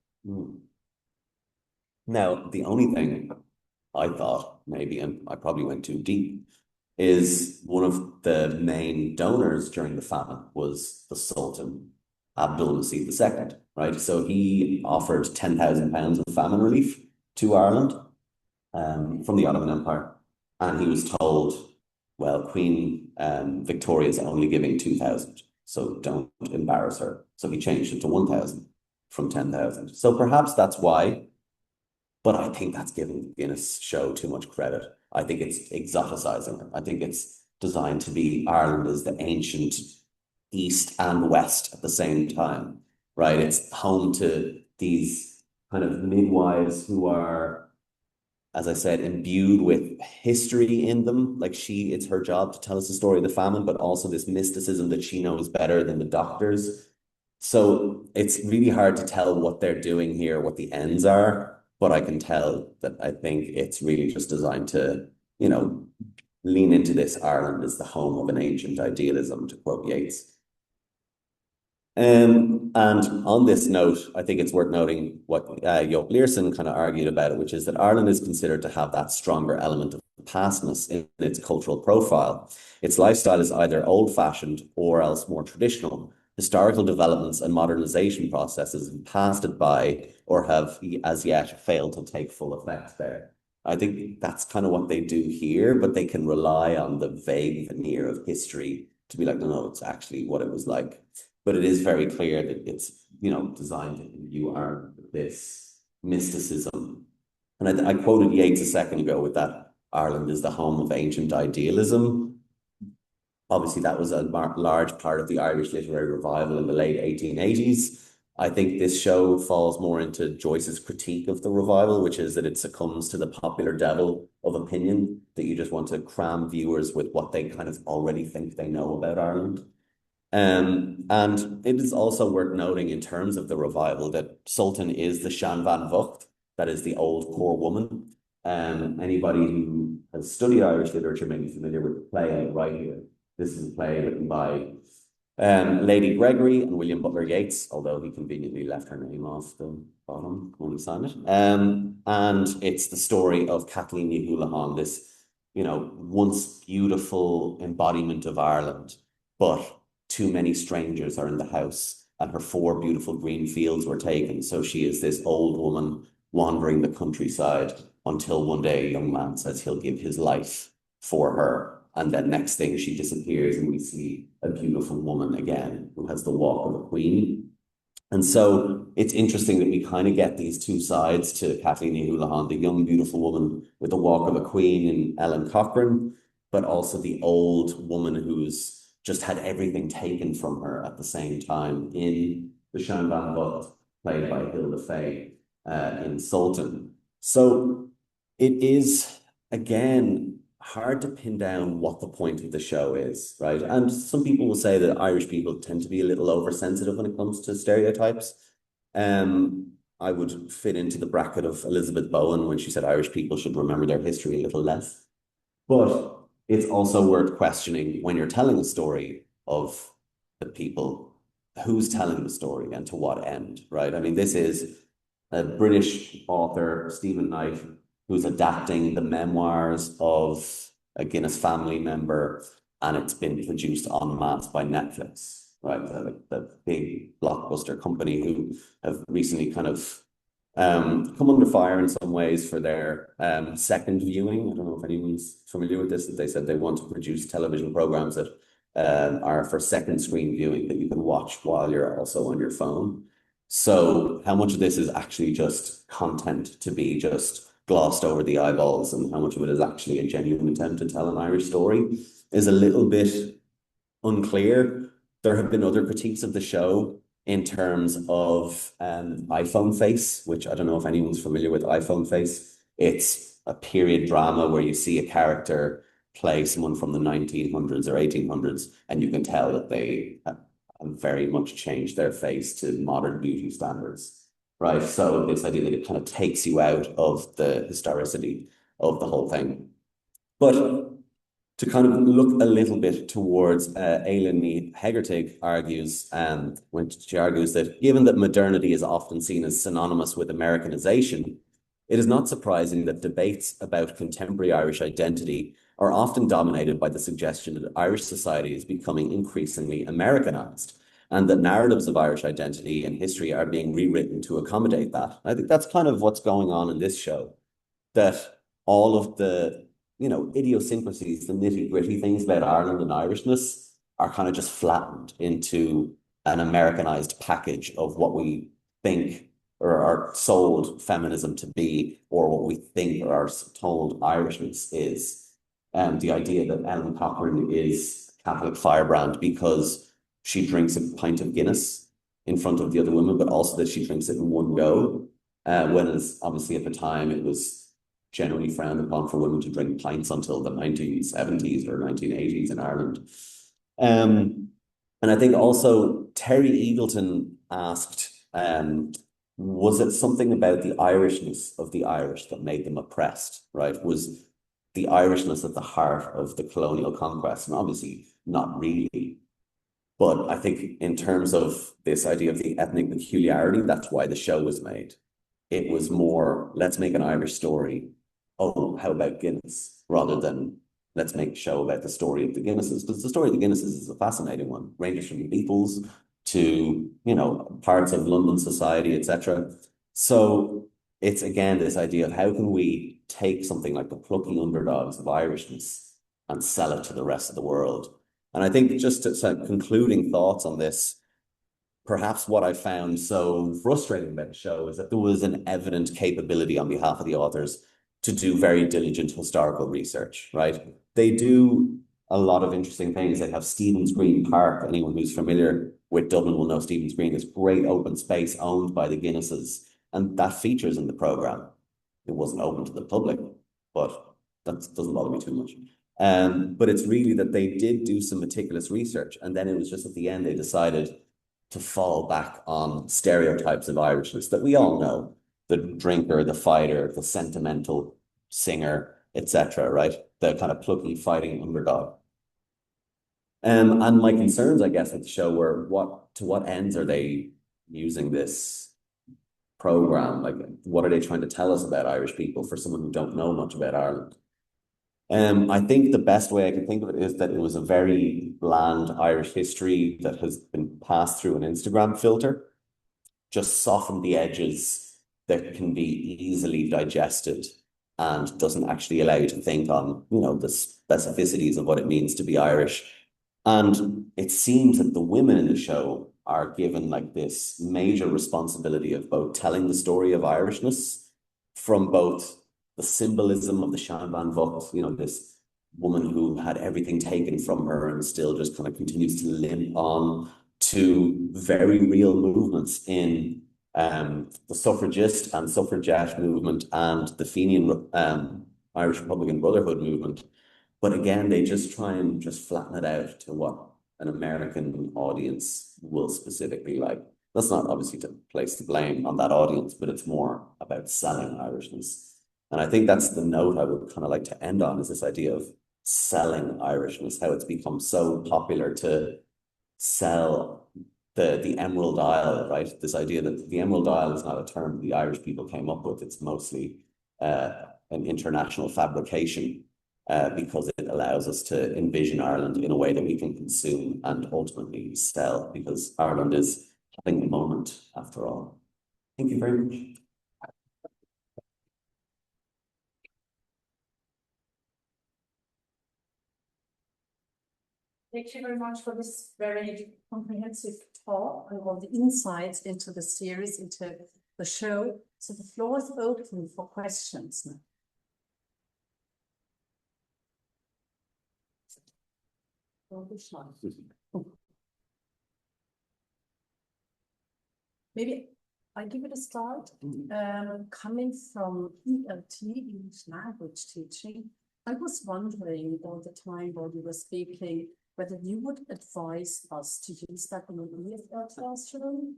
S2: Now, the only thing I thought maybe, and I probably went too deep, is one of the main donors during the famine was the Sultan Abdul Masih II, right? So he offered £10,000 of famine relief to Ireland from the Ottoman Empire. And he was told, well, Queen Victoria is only giving 2,000, so don't embarrass her. So he changed it to 1,000 from 10,000. So perhaps that's why, but I think that's giving the Guinness show too much credit. I think it's exoticizing it. I think it's designed to be Ireland as the ancient East and West at the same time, right? It's home to these kind of midwives who are, as I said, imbued with history in them. Like it's her job to tell us the story of the famine, but also this mysticism that she knows better than the doctors. So it's really hard to tell what they're doing here, what the ends are, but I can tell that I think it's really just designed to, lean into this Ireland as the home of an ancient idealism, to quote Yeats. And on this note, I think it's worth noting what Joop Leersen kind of argued about it, which is that Ireland is considered to have that stronger element of pastness in its cultural profile. Its lifestyle is either old-fashioned or else more traditional. Historical developments and modernization processes have passed it by or have as yet failed to take full effect there. I think that's kind of what they do here, but they can rely on the vague veneer of history to be like, no, it's actually what it was like. But it is very clear that it's, designed to imbue Ireland with this mysticism. And I quoted Yeats a second ago with that Ireland is the home of ancient idealism. Obviously, that was a large part of the Irish literary revival in the late 1880s. I think this show falls more into Joyce's critique of the revival, which is that it succumbs to the popular devil of opinion, that you just want to cram viewers with what they kind of already think they know about Ireland. And it is also worth noting in terms of the revival that Sultan is the Shan Van Vocht, that is the old poor woman. Anybody who has studied Irish literature may be familiar with the play right here. This is a play written by Lady Gregory and William Butler Yeats, although he conveniently left her name off the bottom when he signed it. And it's the story of Kathleen Ní Houlihan, this, once beautiful embodiment of Ireland, but too many strangers are in the house and her 4 beautiful green fields were taken. So she is this old woman wandering the countryside until one day a young man says he'll give his life for her. And then next thing she disappears and we see a beautiful woman again who has the walk of a queen. And so it's interesting that we kind of get these two sides to Kathleen Ní Houlihan, the young, beautiful woman with the walk of a queen in Ellen Cochrane, but also the old woman who's just had everything taken from her at the same time in the Shan Van Vocht, played by Hilda Fay in Sultan. So it is, again, hard to pin down what the point of the show is, right? And some people will say that Irish people tend to be a little oversensitive when it comes to stereotypes. I would fit into the bracket of Elizabeth Bowen when she said Irish people should remember their history a little less. But it's also worth questioning when you're telling a story of the people, who's telling the story and to what end, right? I mean, this is a British author, Stephen Knight, who's adapting the memoirs of a Guinness family member, and it's been produced en masse by Netflix, right? The big blockbuster company who have recently kind of come under fire in some ways for their second viewing. I don't know if anyone's familiar with this, that they said they want to produce television programs that are for second screen viewing that you can watch while you're also on your phone. So how much of this is actually just content to be just glossed over the eyeballs and how much of it is actually a genuine attempt to tell an Irish story is a little bit unclear. There have been other critiques of the show in terms of iPhone Face, which I don't know if anyone's familiar with iPhone Face. It's a period drama where you see a character play someone from the 1900s or 1800s, and you can tell that they have very much changed their face to modern beauty standards, right? So this idea that it kind of takes you out of the historicity of the whole thing. But to kind of look a little bit towards Aileen Ní Hegartig argues, when she argues that given that modernity is often seen as synonymous with Americanization, it is not surprising that debates about contemporary Irish identity are often dominated by the suggestion that Irish society is becoming increasingly Americanized, and that narratives of Irish identity and history are being rewritten to accommodate that. I think that's kind of what's going on in this show, that all of the, idiosyncrasies, the nitty-gritty things about Ireland and Irishness are kind of just flattened into an Americanized package of what we think or are sold feminism to be, or what we think or are told Irishness is. The idea that Ellen Cochrane is Catholic firebrand because she drinks a pint of Guinness in front of the other women, but also that she drinks it in one go. Whereas obviously at the time it was generally frowned upon for women to drink pints until the 1970s or 1980s in Ireland. And I think also Terry Eagleton asked, was it something about the Irishness of the Irish that made them oppressed, right? Was the Irishness at the heart of the colonial conquest? And obviously not really. But I think in terms of this idea of the ethnic peculiarity, that's why the show was made. It was more, let's make an Irish story. Oh, how about Guinness? Rather than let's make a show about the story of the Guinnesses. Because the story of the Guinnesses is a fascinating one. Ranges from the Beatles to, parts of London society, etc. So it's again this idea of how can we take something like the plucky underdogs of Irishness and sell it to the rest of the world. And I think just to concluding thoughts on this, perhaps what I found so frustrating about the show is that there was an evident capability on behalf of the authors to do very diligent historical research, right? They do a lot of interesting things. They have Stephen's Green Park. Anyone who's familiar with Dublin will know Stephen's Green, this great open space owned by the Guinnesses. And that features in the programme. It wasn't open to the public, but that doesn't bother me too much. But it's really that they did do some meticulous research. And then it was just at the end, they decided to fall back on stereotypes of Irishness that we all know. The drinker, the fighter, the sentimental singer, etc., right? The kind of plucky fighting underdog. And my concerns, I guess, with the show were to what ends are they using this program? Like, what are they trying to tell us about Irish people for someone who don't know much about Ireland? I think the best way I can think of it is that it was a very bland Irish history that has been passed through an Instagram filter, just softened the edges that can be easily digested and doesn't actually allow you to think on, the specificities of what it means to be Irish. And it seems that the women in the show are given like this major responsibility of both telling the story of Irishness from both the symbolism of the Sean Van Vogt, this woman who had everything taken from her and still just kind of continues to limp on, to very real movements in the suffragist and suffragette movement and the Fenian Irish Republican Brotherhood movement. But again, they just try and just flatten it out to what an American audience will specifically like. That's not obviously to place the blame on that audience, but it's more about selling Irishness. And I think that's the note I would kind of like to end on, is this idea of selling Irishness, how it's become so popular to sell the Emerald Isle, right? This idea that the Emerald Isle is not a term the Irish people came up with. It's mostly an international fabrication because it allows us to envision Ireland in a way that we can consume and ultimately sell, because Ireland is having a moment after all. Thank you very much.
S3: Thank you very much for this very comprehensive talk and all the insights into the series, into the show. So the floor is open for questions now. Maybe I give it a start. Coming from ELT, English language teaching, I was wondering all the time while you were speaking whether you would advise us to use that in an EFL classroom,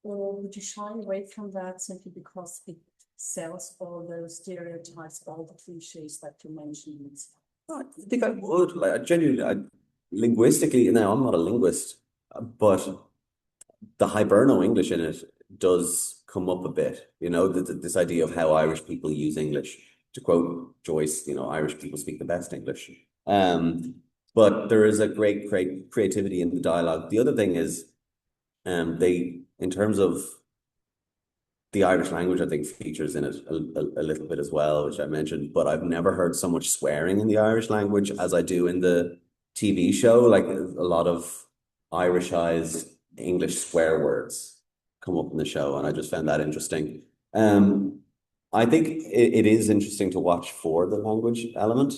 S3: or would you shy away from that simply because it sells all those stereotypes, all the cliches that you mentioned?
S2: I think I would. Like, linguistically, now I'm not a linguist, but the Hiberno English in it does come up a bit, this idea of how Irish people use English to quote Joyce, Irish people speak the best English. But there is a great creativity in the dialogue. The other thing is, in terms of the Irish language, I think features in it a little bit as well, which I mentioned, but I've never heard so much swearing in the Irish language as I do in the TV show. Like a lot of Irishized English swear words come up in the show, and I just found that interesting. I think it is interesting to watch for the language element.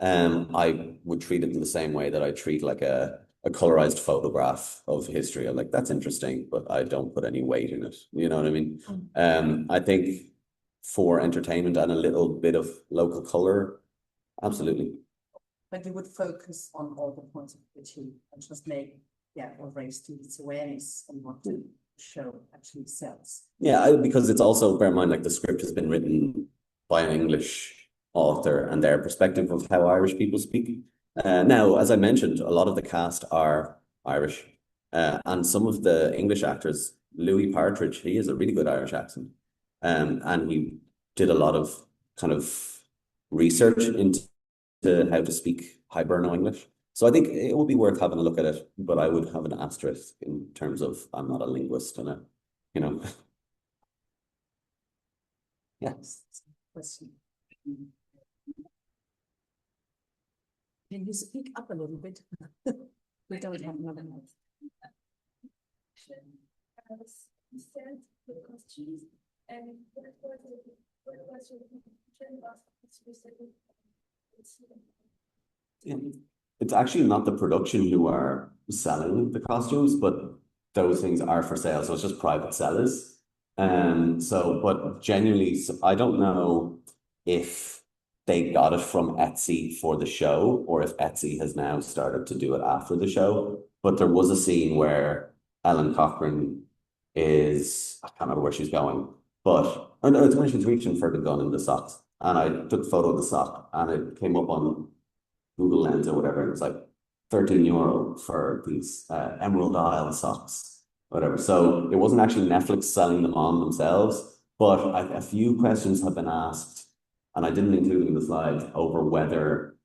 S2: I would treat it in the same way that I treat like a colorized photograph of history. I'm like, that's interesting, but I don't put any weight in it. You know what I mean? I think for entertainment and a little bit of local color, absolutely.
S3: But you would focus on all the points of view and just make, or raise students' awareness on what the show actually sells.
S2: Yeah, because it's also, bear in mind, like the script has been written by an English author and their perspective of how Irish people speak. Now, as I mentioned, a lot of the cast are Irish, and some of the English actors, Louis Partridge, he has a really good Irish accent, and he did a lot of kind of research into how to speak Hiberno English. So I think it would be worth having a look at it, but I would have an asterisk in terms of I'm not a linguist and
S3: Yes. Question. Can you speak up a little bit? We don't have another mic.
S2: It's actually not the production who are selling the costumes, but those things are for sale. So it's just private sellers. But genuinely, I don't know if they got it from Etsy for the show or if Etsy has now started to do it after the show. But there was a scene where Ellen Cochrane is, I can't remember where she's going, but it's when she's reaching for the gun in the socks. And I took a photo of the sock and it came up on Google Lens or whatever. It was like €13 for these Emerald Isle socks, whatever. So it wasn't actually Netflix selling them on themselves, but a few questions have been asked, and I didn't include it in the slides, over whether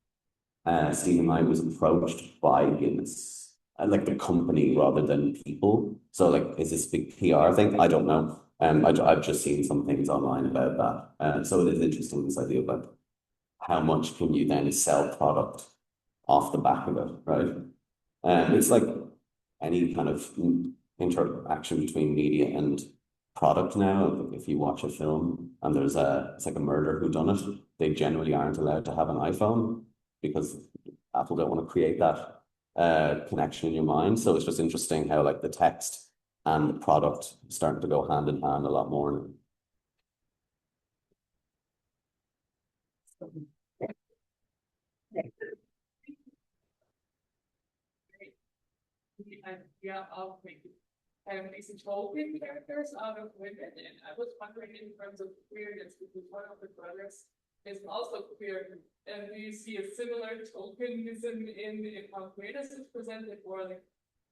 S2: Stephen Knight was approached by Guinness, like the company rather than people. So like, is this big PR thing? I don't know. I've just seen some things online about that. So it is interesting, this idea about how much can you then sell product off the back of it, right? It's like any kind of interaction between media and product now. If you watch a film and it's like a murder whodunit, they generally aren't allowed to have an iPhone because Apple don't want to create that connection in your mind. So it's just interesting how like the text and the product starting to go hand in hand a lot more.
S4: I'll make these token characters out of women, and I was wondering in terms of queerness, because one of the brothers is also queer, and do you see a similar tokenism in how queerness is presented, or like,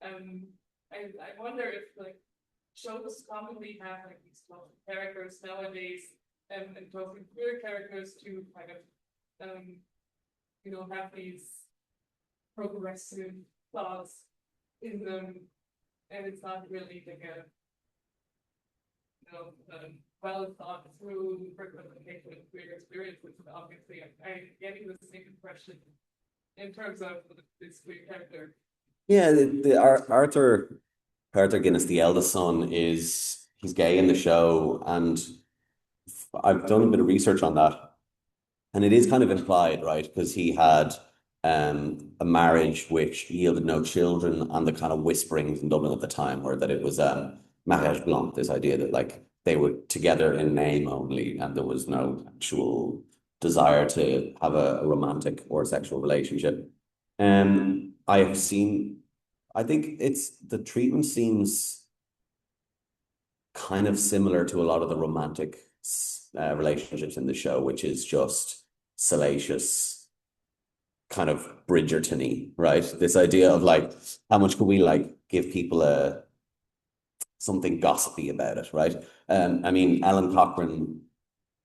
S4: I wonder if like shows commonly have like these characters nowadays, and token queer characters to kind of have these progressive thoughts in them, and it's not really like a well thought through representation of queer experience, which obviously I'm getting the same impression in terms of this queer character.
S2: Yeah, Arthur Guinness, the eldest son, he's gay in the show, and I've done a bit of research on that, and it is kind of implied, right? Because he had a marriage which yielded no children, and the kind of whisperings in Dublin at the time were that it was mariage blanc, this idea that like they were together in name only and there was no actual desire to have a romantic or sexual relationship. I think the treatment seems kind of similar to a lot of the romantic relationships in the show, which is just salacious, kind of Bridgerton-y, right? This idea of like, how much can we like give people something gossipy about it, right? I mean, Ellen Cochrane,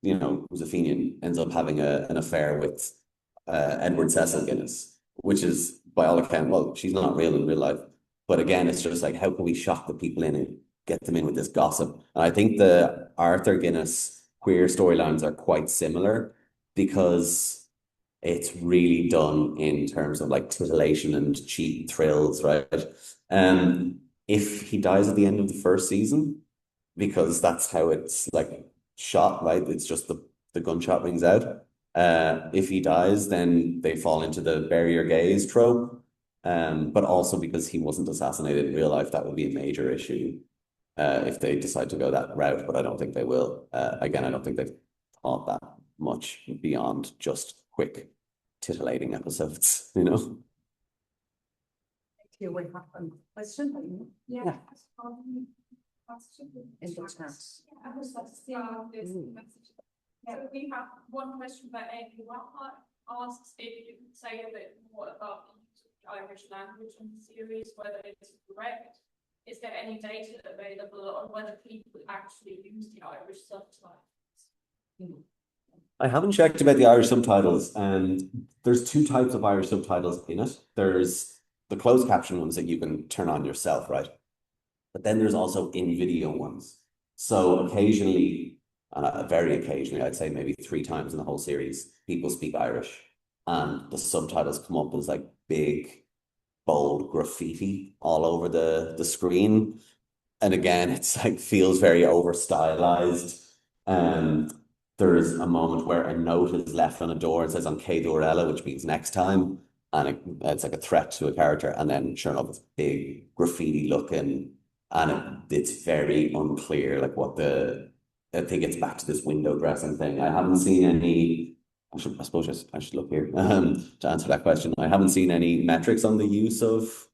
S2: you know, who's a Fenian, ends up having an affair with Edward Cecil Guinness, which is by all accounts, well, she's not real in real life. But again, it's just like, how can we shock the people in and get them in with this gossip? And I think the Arthur Guinness queer storylines are quite similar because it's really done in terms of like titillation and cheap thrills, right? If he dies at the end of the first season, because that's how it's like shot, right? It's just the gunshot rings out. If he dies, then they fall into the bury your gays trope. But also because he wasn't assassinated in real life, that would be a major issue if they decide to go that route. But I don't think they will. Again, I don't think they've thought that much beyond just quick titillating episodes, you know?
S3: Thank you. We have a question.
S1: Yeah.
S3: In the chat.
S1: I was like to see this message. So we have one question by Amy Wuppertal asks if you could say a bit more about the use of the Irish language in the series, whether it's correct. Is there any data available on whether people actually use the Irish subtitles?
S2: I haven't checked about the Irish subtitles, and there's two types of Irish subtitles in it. There's the closed caption ones that you can turn on yourself, right? But then there's also in-video ones. So occasionally, very occasionally, I'd say maybe 3 times in the whole series, people speak Irish, and the subtitles come up as like big, bold graffiti all over the screen. And again, it's like feels very over stylized. There's a moment where a note is left on a door and says on K Dorella, which means next time. And it's like a threat to a character. And then sure enough, it's big graffiti looking. And it's very unclear, like what I think it's back to this window dressing thing. I haven't seen any, I suppose I should look here to answer that question. I haven't seen any metrics on the use of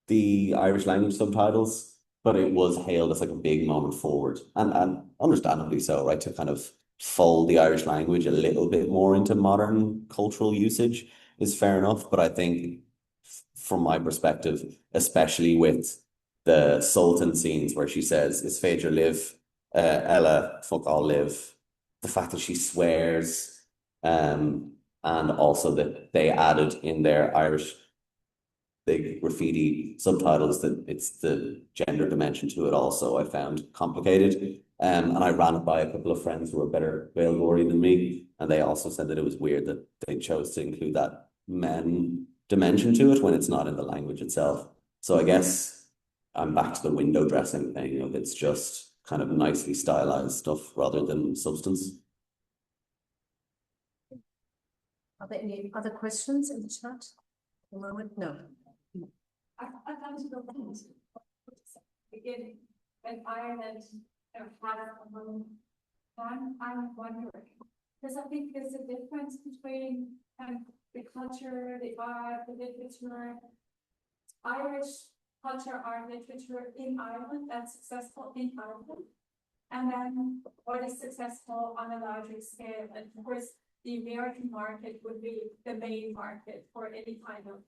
S2: the Irish language subtitles, but it was hailed as like a big moment forward, and understandably so, right? To kind of fold the Irish language a little bit more into modern cultural usage is fair enough. But I think from my perspective, especially with the Sultan scenes where she says, "Is Phaedra live, Ella, fuck all live," the fact that she swears, and also that they added in their Irish big graffiti subtitles that it's the gender dimension to it also, I found complicated. And I ran it by a couple of friends who were better Gaeilgeoirí than me, and they also said that it was weird that they chose to include that men dimension to it when it's not in the language itself. So I guess I'm back to the window dressing thing of it's just kind of nicely stylized stuff rather than substance.
S3: Are there any other questions in the chat? At the moment, no.
S1: I want to go back to the beginning when Ireland had a moment. I'm wondering, because I think there's a difference between the culture, the art, the literature, Irish culture, art, literature in Ireland that's successful in Ireland, and then what is successful on a larger scale. And of course, the American market would be the main market for any kind of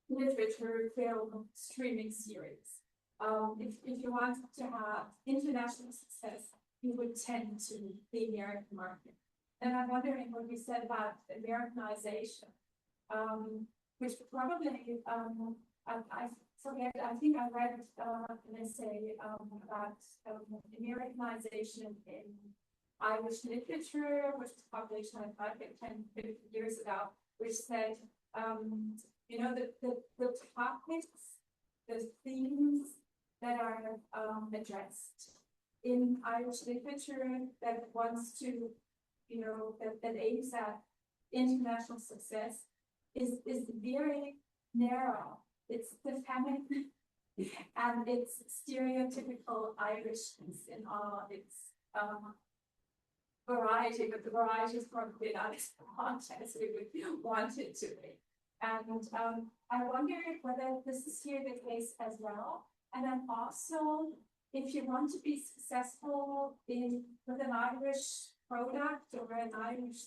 S1: literature, film, streaming series. If you want to have international success, you would tend to the American market. And I'm wondering what you said about Americanization, which probably, I forget, I think I read an essay about Americanization in Irish literature, which was published like 10, 50 years ago, which said, you know, the topics, the themes that are addressed in Irish literature that wants to, you know, that aims at international success is very narrow. It's the feminine and it's stereotypical Irishness in all its variety, but the variety is probably not as broad as we would want it to be. And I wonder whether this is here the case as well. And then also, if you want to be successful with an Irish product or an Irish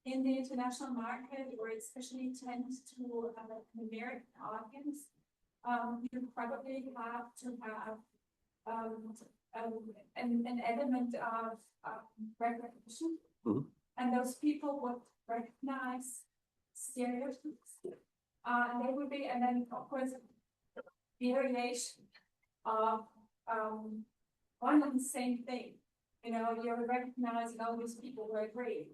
S1: in the international market, or especially tend to have an American audience, you probably have to have an element of recognition.
S2: Mhm.
S1: And those people would recognize stereotypes. And they would be, and then of course, variation of one and the same thing. You know, you're recognizing all these people who agree.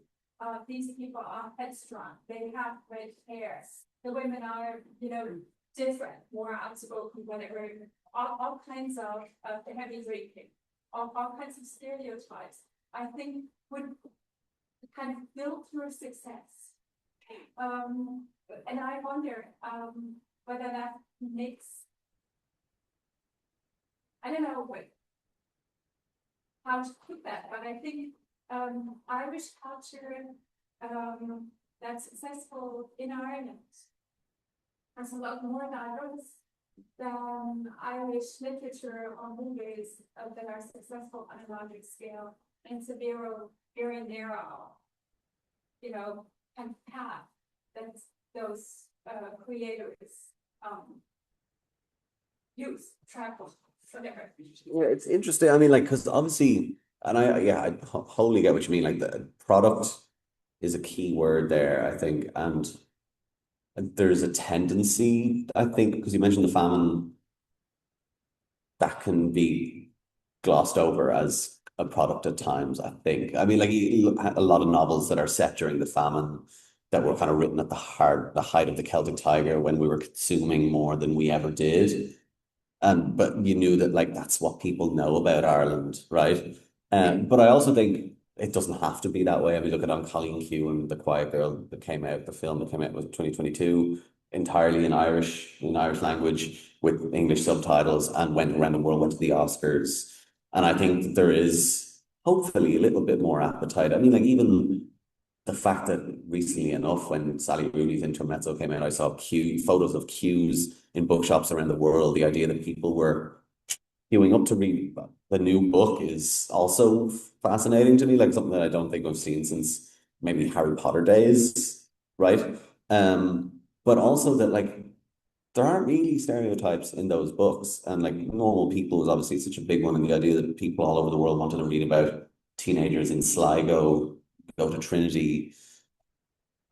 S1: These people are headstrong. They have red hair. The women are, you know, different, more outspoken, whatever. All kinds of heavy drinking, all kinds of stereotypes. I think would kind of build your success. And I wonder whether that makes, I don't know how to put that, but I think Irish culture that's successful in Ireland has a lot more diverse than Irish literature or movies that are successful on a larger scale. And it's a very narrow, you know, kind of path that those creators use, travel, whatever.
S2: Yeah, it's interesting. I mean, like, because obviously, and I wholly get what you mean. Like, the product is a key word there, I think, and there's a tendency, I think, because you mentioned the famine, that can be glossed over as a product at times, I think. I mean, like, you look at a lot of novels that are set during the famine that were kind of written at the height of the Celtic Tiger, when we were consuming more than we ever did. But you knew that, like, that's what people know about Ireland, right? But I also think it doesn't have to be that way. I mean, look at Colleen Q and The Quiet Girl that came out, the film that came out was 2022, entirely in Irish language with English subtitles, and went around the world, went to the Oscars. And I think that there is hopefully a little bit more appetite. I mean, like, even the fact that recently enough, when Sally Rooney's Intermezzo came out, I saw photos of queues in bookshops around the world. The idea that people were queuing up to read the new book is also fascinating to me, like something that I don't think I've seen since maybe Harry Potter days, right? But also that, like, there aren't really stereotypes in those books, and like normal people is obviously such a big one, and the idea that people all over the world wanted to read about teenagers in Sligo, go to Trinity.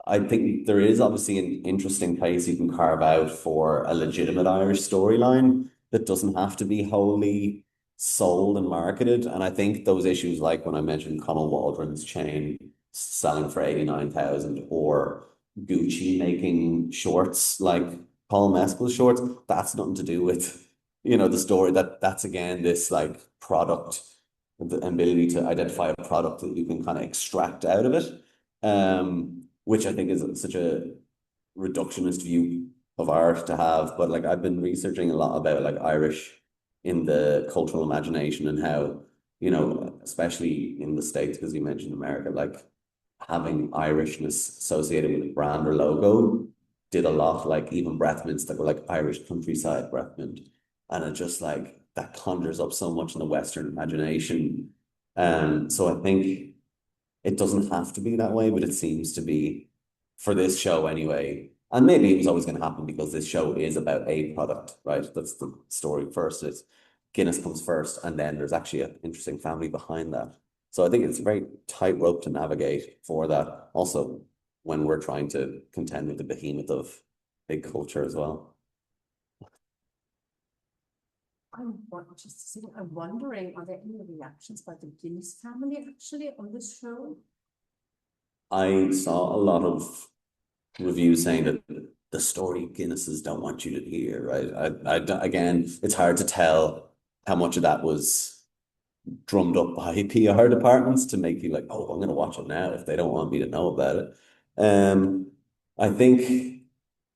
S2: I think there is obviously an interesting place you can carve out for a legitimate Irish storyline that doesn't have to be wholly sold and marketed. And I think those issues, like when I mentioned Conal Waldron's chain selling for 89,000, or Gucci making shorts like Paul Mescal's shorts, that's nothing to do with, you know, the story. That's again this like product, the ability to identify a product that you can kind of extract out of it. Which I think is such a reductionist view of art to have. But like, I've been researching a lot about like Irish in the cultural imagination, and how, you know, especially in the States, because you mentioned America, like having Irishness associated with a brand or logo did a lot, like even breath mints that were like Irish countryside breath mint. And it just like that conjures up so much in the Western imagination. So I think it doesn't have to be that way, but it seems to be for this show anyway. And maybe it was always going to happen because this show is about a product, right? That's the story first. It's Guinness comes first, and then there's actually an interesting family behind that. So I think it's a very tightrope to navigate for that. Also, when we're trying to contend with the behemoth of big culture as well.
S3: I'm wondering, are there any reactions by the Guinness family actually on this show?
S2: I saw a lot of reviews saying that the story Guinnesses don't want you to hear, right? Again, it's hard to tell how much of that was drummed up by PR departments to make you like, oh, I'm going to watch it now if they don't want me to know about it. I think,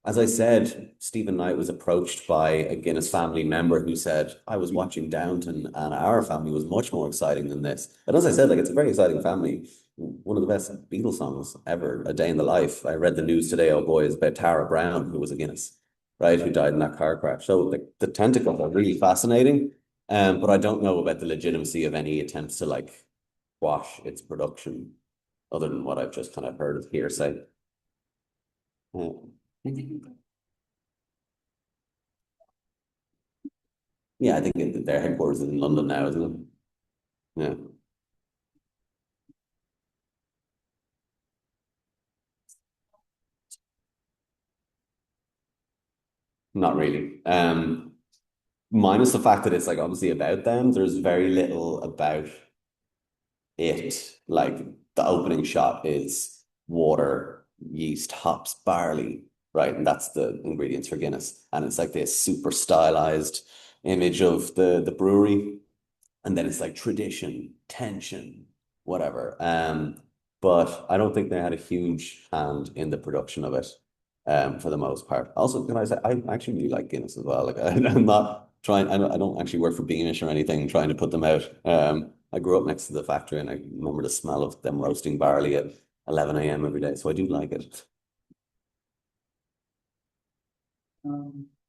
S2: as I said, Stephen Knight was approached by a Guinness family member who said, I was watching Downton and our family was much more exciting than this. And as I said, like, it's a very exciting family. One of the best Beatles songs ever, A Day in the Life. I read the news today, oh boy, is about Tara Brown, who was a Guinness, right, who died in that car crash. So the tentacles are really fascinating. But I don't know about the legitimacy of any attempts to like quash its production, other than what I've just kind of heard of hearsay. Yeah, I think their headquarters is in London now, isn't it? Yeah. Not really. Minus the fact that it's like obviously about them, there's very little about it. Like the opening shot is water, yeast, hops, barley, right? And that's the ingredients for Guinness. And it's like this super stylized image of the brewery. And then it's like tradition, tension, whatever. But I don't think they had a huge hand in the production of it, for the most part. Also, can I say I actually really like Guinness as well. Like I'm not trying. I don't actually work for Beamish or anything, trying to put them out. I grew up next to the factory, and I remember the smell of them roasting barley at 11 a.m. every day. So I do like it.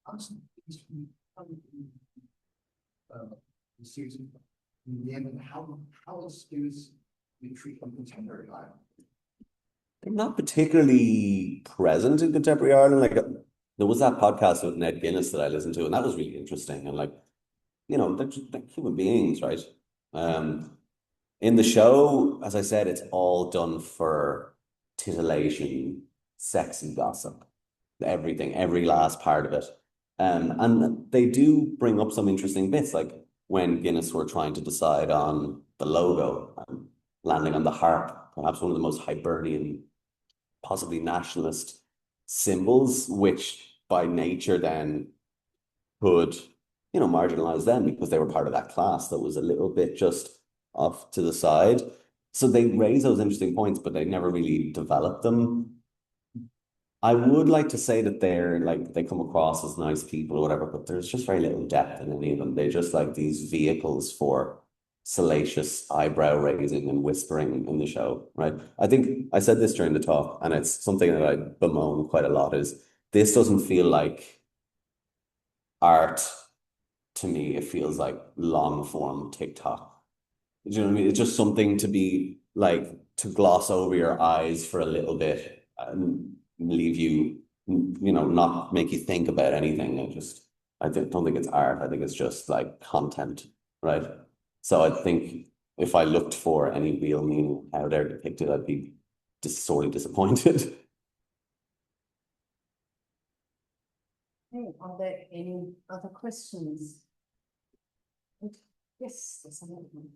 S5: Awesome. Season in the end, and how students be treated in contemporary Ireland?
S2: They're not particularly present in contemporary Ireland. Like there was that podcast with Ned Guinness that I listened to, and that was really interesting. And like, you know, they're human beings, right? In the show, as I said, it's all done for titillation, sexy gossip, everything, every last part of it. And they do bring up some interesting bits, like when Guinness were trying to decide on the logo and landing on the harp, perhaps one of the most Hibernian, possibly nationalist symbols, which by nature then could, you know, marginalize them because they were part of that class that was a little bit just off to the side. So they raise those interesting points, but they never really develop them. I would like to say that they're like, they come across as nice people or whatever, but there's just very little depth in any of them. They're just like these vehicles for salacious eyebrow raising and whispering in the show, right? I think I said this during the talk, and it's something that I bemoan quite a lot, is this doesn't feel like art to me. It feels like long form TikTok. Do you know what I mean? It's just something to be like, to gloss over your eyes for a little bit and leave you, you know, not make you think about anything. I don't think it's art. I think it's just like content, right? So I think if I looked for any real meaning how they're depicted, I'd be sorely disappointed.
S3: Okay, are there any other questions? Yes, there's another one.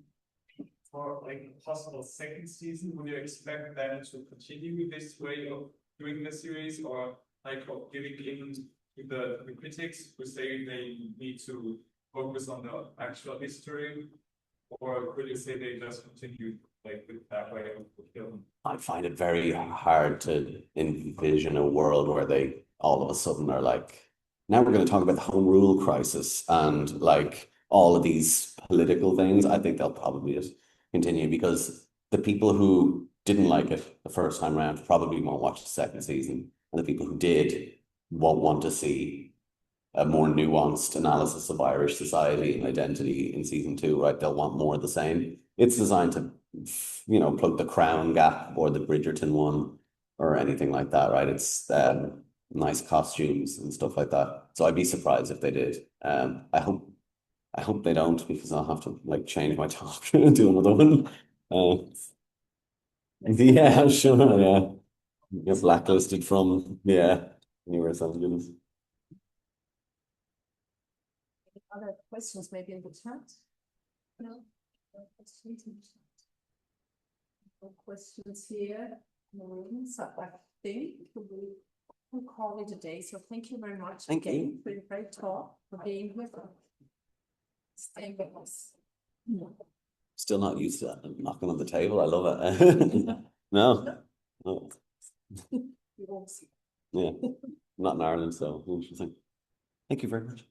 S6: For like a possible second season, would you expect them to continue this way of doing the series, or like of giving in to the critics who say they need to focus on the actual history, or could you say they just continue like with that way of the film?
S2: I find it very hard to envision a world where they all of a sudden are like, now we're going to talk about the home rule crisis and like all of these political things. I think they'll probably just continue because the people who didn't like it the first time around probably won't watch the second season, and the people who did won't want to see a more nuanced analysis of Irish society and identity in season 2, right? They'll want more of the same. It's designed to, you know, plug the Crown gap or the Bridgerton one or anything like that, right? It's nice costumes and stuff like that. So I'd be surprised if they did. I hope they don't, because I'll have to like change my talk and do another one. Yeah, sure, yeah. You're blacklisted from, yeah, anywhere sounds good.
S3: Other questions maybe in the chat? No? No questions in the chat. No questions here. So I think we'll call it a day. So thank you very much
S2: Thank
S3: again
S2: you.
S3: for your great talk, for being with us. Staying with us.
S2: Still not used to that. I'm knocking on the table. I love it. No. No.
S3: You won't see.
S2: Yeah. Not in Ireland, so interesting. Thank you very much.